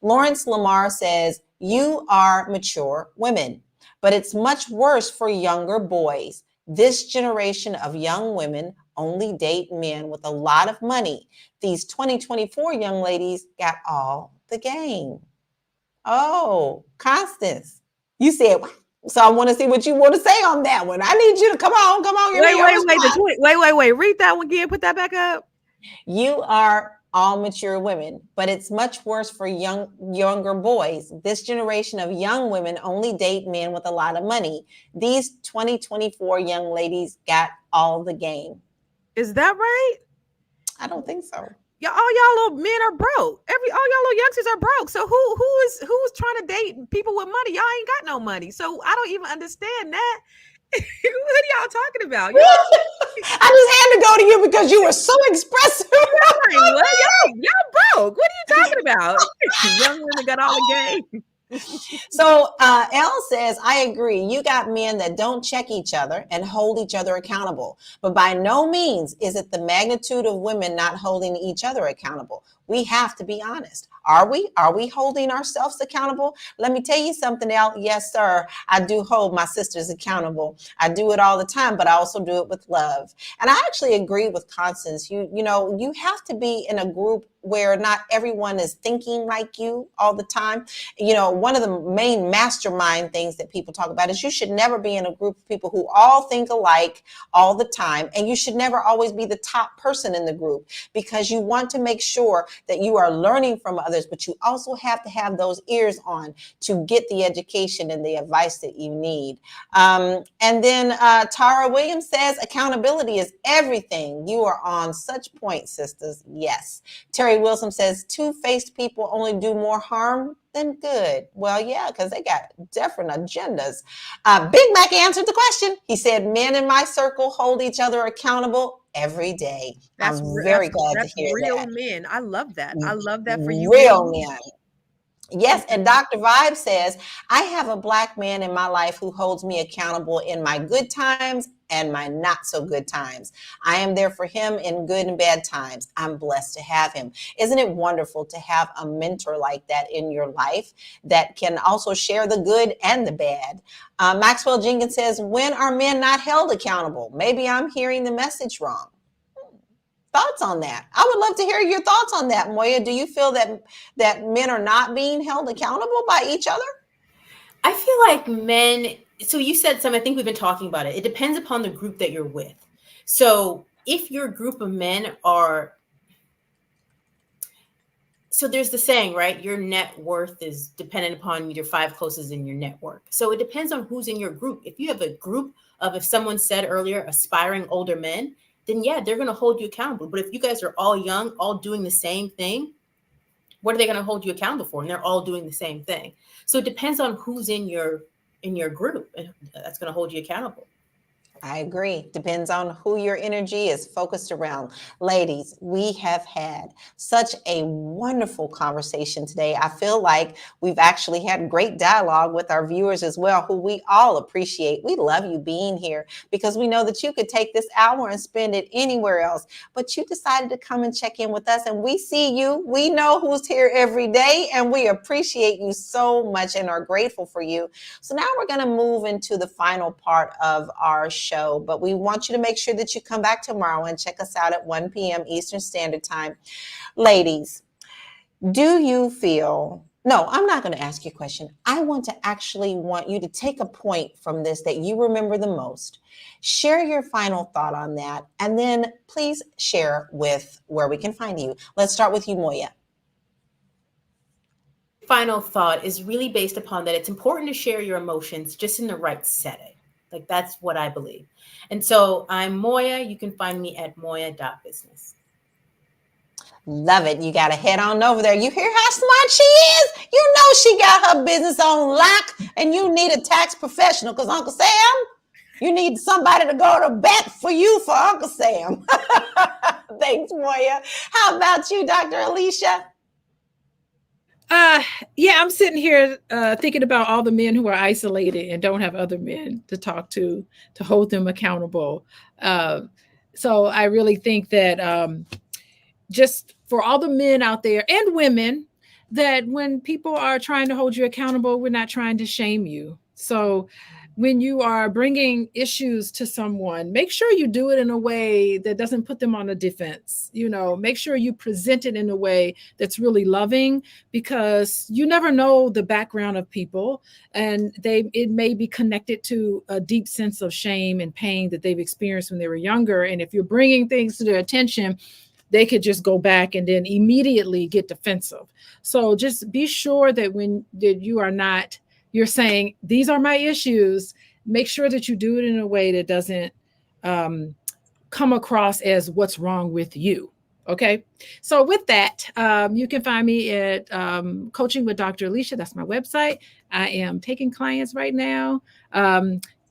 Speaker 1: Lawrence Lamar says, you are mature women, but it's much worse for younger boys. This generation of young women only date men with a lot of money. These 2024 young ladies got all the game. Oh, Constance, you said what? So I want to see what you want to say on that one. I need you to come on. Give me your response.
Speaker 3: Wait. Read that one again. Put that back up.
Speaker 1: You are all mature women, but it's much worse for younger boys. This generation of young women only date men with a lot of money. These 2024 young ladies got all the game.
Speaker 3: Is that right?
Speaker 1: I don't think so.
Speaker 3: All y'all little men are broke. All y'all little youngsters are broke. So who's trying to date people with money? Y'all ain't got no money. So I don't even understand that. What are y'all talking about?
Speaker 1: I just had to go to you because you were so expressive.
Speaker 3: What? Y'all broke. What are you talking about? Young women got all the game.
Speaker 1: So Elle says, I agree. You got men that don't check each other and hold each other accountable. But by no means is it the magnitude of women not holding each other accountable. We have to be honest. Are we? Are we holding ourselves accountable? Let me tell you something else. Yes, sir. I do hold my sisters accountable. I do it all the time, but I also do it with love. And I actually agree with Constance. You know, you have to be in a group where not everyone is thinking like you all the time. You know, one of the main mastermind things that people talk about is you should never be in a group of people who all think alike all the time. And you should never always be the top person in the group, because you want to make sure that you are learning from others, but you also have to have those ears on to get the education and the advice that you need. And then Tara Williams says, accountability is everything. You are on such point, sisters. Yes. Terry Wilson says, two-faced people only do more harm than good. Well, yeah, because they got different agendas. Big Mac answered the question. He said, men in my circle hold each other accountable every day. I'm very glad to hear
Speaker 3: real
Speaker 1: that.
Speaker 3: Men. I love that. I love that for you.
Speaker 1: Real men. Yes, and Dr. Vibe says, I have a Black man in my life who holds me accountable in my good times and my not so good times. I am there for him in good and bad times. I'm blessed to have him. Isn't it wonderful to have a mentor like that in your life that can also share the good and the bad? Maxwell Jenkins says, when are men not held accountable? Maybe I'm hearing the message wrong. Thoughts on that? I would love to hear your thoughts on that, Moya. Do you feel that men are not being held accountable by each other?
Speaker 5: I feel like men, so you said something, I think we've been talking about it. It depends upon the group that you're with. So if your group of men are, so there's the saying, right? Your net worth is dependent upon your 5 closest in your network. So it depends on who's in your group. If you have a group of, if someone said earlier, aspiring older men, then yeah, they're going to hold you accountable. But if you guys are all young, all doing the same thing, what are they going to hold you accountable for? And they're all doing the same thing. So it depends on who's in your group, and that's going to hold you accountable.
Speaker 1: I agree. Depends on who your energy is focused around. Ladies, we have had such a wonderful conversation today. I feel like we've actually had great dialogue with our viewers as well, who we all appreciate. We love you being here because we know that you could take this hour and spend it anywhere else, but you decided to come and check in with us, and we see you. We know who's here every day, and we appreciate you so much and are grateful for you. So now we're going to move into the final part of our show, but we want you to make sure that you come back tomorrow and check us out at 1 p.m. Eastern Standard Time. Ladies, do you feel, no, I'm not going to ask you a question. I want you to take a point from this that you remember the most. Share your final thought on that, and then please share with where we can find you. Let's start with you, Moya.
Speaker 5: Final thought is really based upon that it's important to share your emotions just in the right setting. Like, that's what I believe. And so I'm Moya. You can find me at moya.business.
Speaker 1: Love it. You got to head on over there. You hear how smart she is? You know she got her business on lock, and you need a tax professional because Uncle Sam, you need somebody to go to bat for you for Uncle Sam. Thanks, Moya. How about you, Dr. Alicia?
Speaker 6: Yeah, I'm sitting here thinking about all the men who are isolated and don't have other men to talk to hold them accountable. So I really think that just for all the men out there and women, that when people are trying to hold you accountable, we're not trying to shame you. So when you are bringing issues to someone, make sure you do it in a way that doesn't put them on a defense. Make sure you present it in a way that's really loving, because you never know the background of people, and it may be connected to a deep sense of shame and pain that they've experienced when they were younger. And if you're bringing things to their attention, they could just go back and then immediately get defensive. So just be sure that you're saying, these are my issues. Make sure that you do it in a way that doesn't come across as what's wrong with you. Okay. So with that, you can find me at Coaching with Dr. Alicia. That's my website. I am taking clients right now.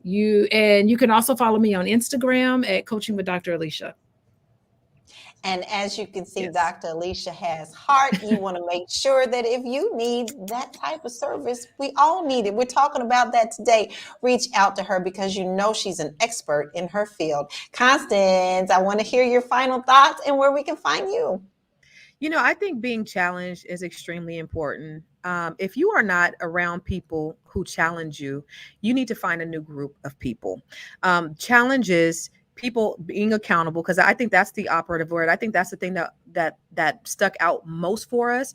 Speaker 6: You can also follow me on Instagram at Coaching with Dr. Alicia.
Speaker 1: And as you can see,
Speaker 6: Yes.
Speaker 1: Dr. Alicia has heart. You want to make sure that if you need that type of service, we all need it. We're talking about that today. Reach out to her because you know she's an expert in her field. Constance, I want to hear your final thoughts and where we can find you.
Speaker 3: I think being challenged is extremely important. If you are not around people who challenge you, you need to find a new group of people. Challenges, people being accountable, because I think that's the operative word. I think that's the thing that stuck out most for us.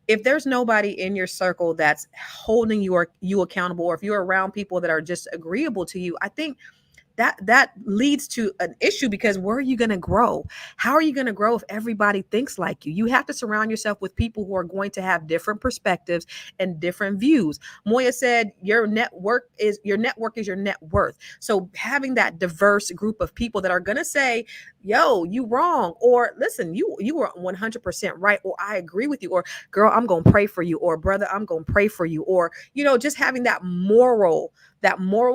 Speaker 3: If there's nobody in your circle that's holding you accountable, or if you're around people that are just agreeable to you, I think that leads to an issue, because where are you going to grow? How are you going to grow if everybody thinks like you? You have to surround yourself with people who are going to have different perspectives and different views. Moya said, your network is your net worth. So having that diverse group of people that are going to say, yo, you wrong, or listen, you were 100% right, or I agree with you, or girl, I'm going to pray for you, or brother, I'm going to pray for you, or, just having that moral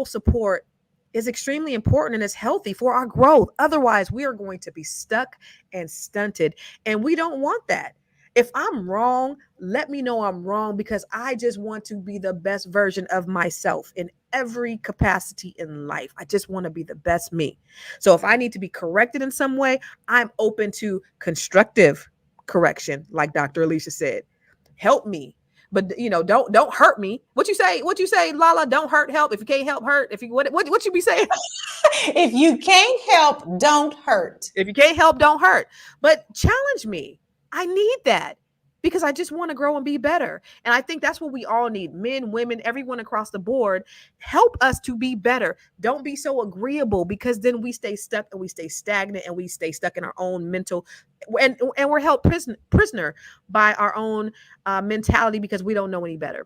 Speaker 3: support is extremely important and is healthy for our growth. Otherwise, we are going to be stuck and stunted, and we don't want that. If I'm wrong, let me know I'm wrong, because I just want to be the best version of myself in every capacity in life. I just want to be the best me. So if I need to be corrected in some way, I'm open to constructive correction, like Dr. Alicia said. Help me. But don't hurt me. What you say, Lala? Don't hurt, help. If you can't help, hurt. If you what you be saying?
Speaker 1: If you can't help, don't hurt.
Speaker 3: If you can't help, don't hurt. But challenge me. I need that, because I just want to grow and be better. And I think that's what we all need. Men, women, everyone across the board. Help us to be better. Don't be so agreeable, because then we stay stuck and we stay stagnant and we stay stuck in our own mental, and we're held prisoner by our own mentality, because we don't know any better.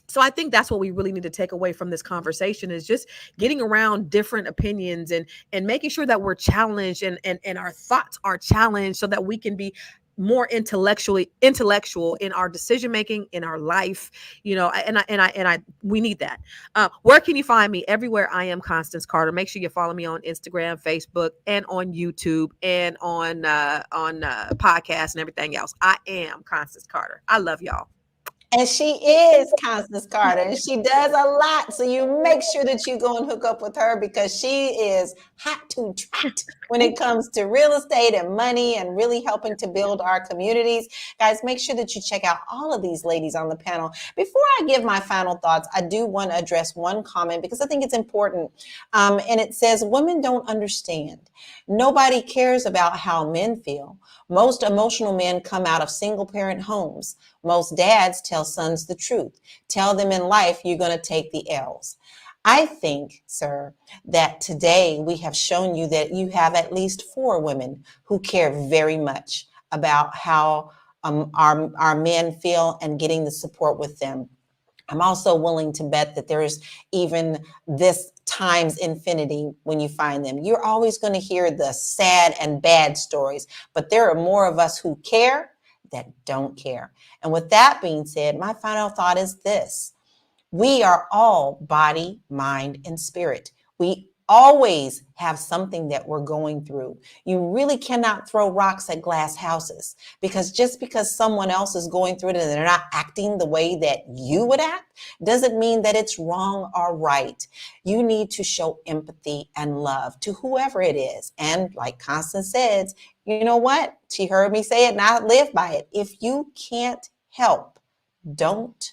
Speaker 3: So I think that's what we really need to take away from this conversation, is just getting around different opinions and making sure that we're challenged and our thoughts are challenged, so that we can be more intellectual in our decision making, in our life, we need that. Where can you find me? Everywhere. I am Constance Carter. Make sure you follow me on Instagram, Facebook, and on YouTube, and on podcasts and everything else. I am Constance Carter. I love y'all.
Speaker 1: And she is Constance Carter, and she does a lot. So you make sure that you go and hook up with her, because she is hot to trot when it comes to real estate and money and really helping to build our communities. Guys, make sure that you check out all of these ladies on the panel. Before I give my final thoughts, I do want to address one comment, because I think it's important. And it says, women don't understand. Nobody cares about how men feel. Most emotional men come out of single parent homes. Most dads tell sons the truth. Tell them in life you're going to take the L's. I think, sir, that today we have shown you that you have at least 4 women who care very much about how our men feel and getting the support with them. I'm also willing to bet that there's even this times infinity when you find them. You're always going to hear the sad and bad stories, but there are more of us who care that don't care. And with that being said, my final thought is this. We are all body, mind, and spirit. We always have something that we're going through. You really cannot throw rocks at glass houses, because just because someone else is going through it and they're not acting the way that you would act doesn't mean that it's wrong or right. You need to show empathy and love to whoever it is. And like Constance says, you know what? She heard me say it and I live by it. If you can't help, don't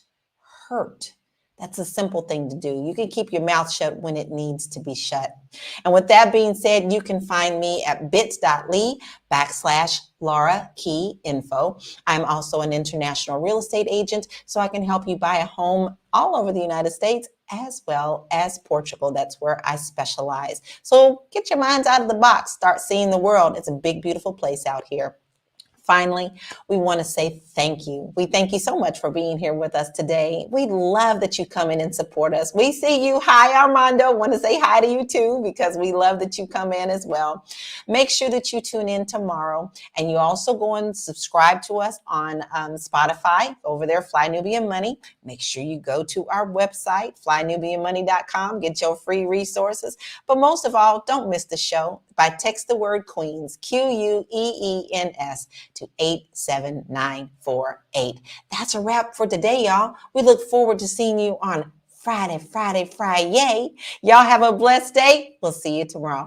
Speaker 1: hurt. That's a simple thing to do. You can keep your mouth shut when it needs to be shut. And with that being said, you can find me at bit.ly/Laura Key Info. I'm also an international real estate agent, so I can help you buy a home all over the United States as well as Portugal. That's where I specialize. So get your minds out of the box. Start seeing the world. It's a big, beautiful place out here. Finally, we want to say thank you. We thank you so much for being here with us today. We love that you come in and support us. We see you. Hi, Armando. Want to say hi to you too, because we love that you come in as well. Make sure that you tune in tomorrow, and you also go and subscribe to us on Spotify over there, Fly Nubian Money. Make sure you go to our website, flynubianmoney.com, get your free resources. But most of all, don't miss the show by text the word Queens, QUEENS, to 87948. That's a wrap for today, y'all. We look forward to seeing you on Friday. Y'all have a blessed day. We'll see you tomorrow.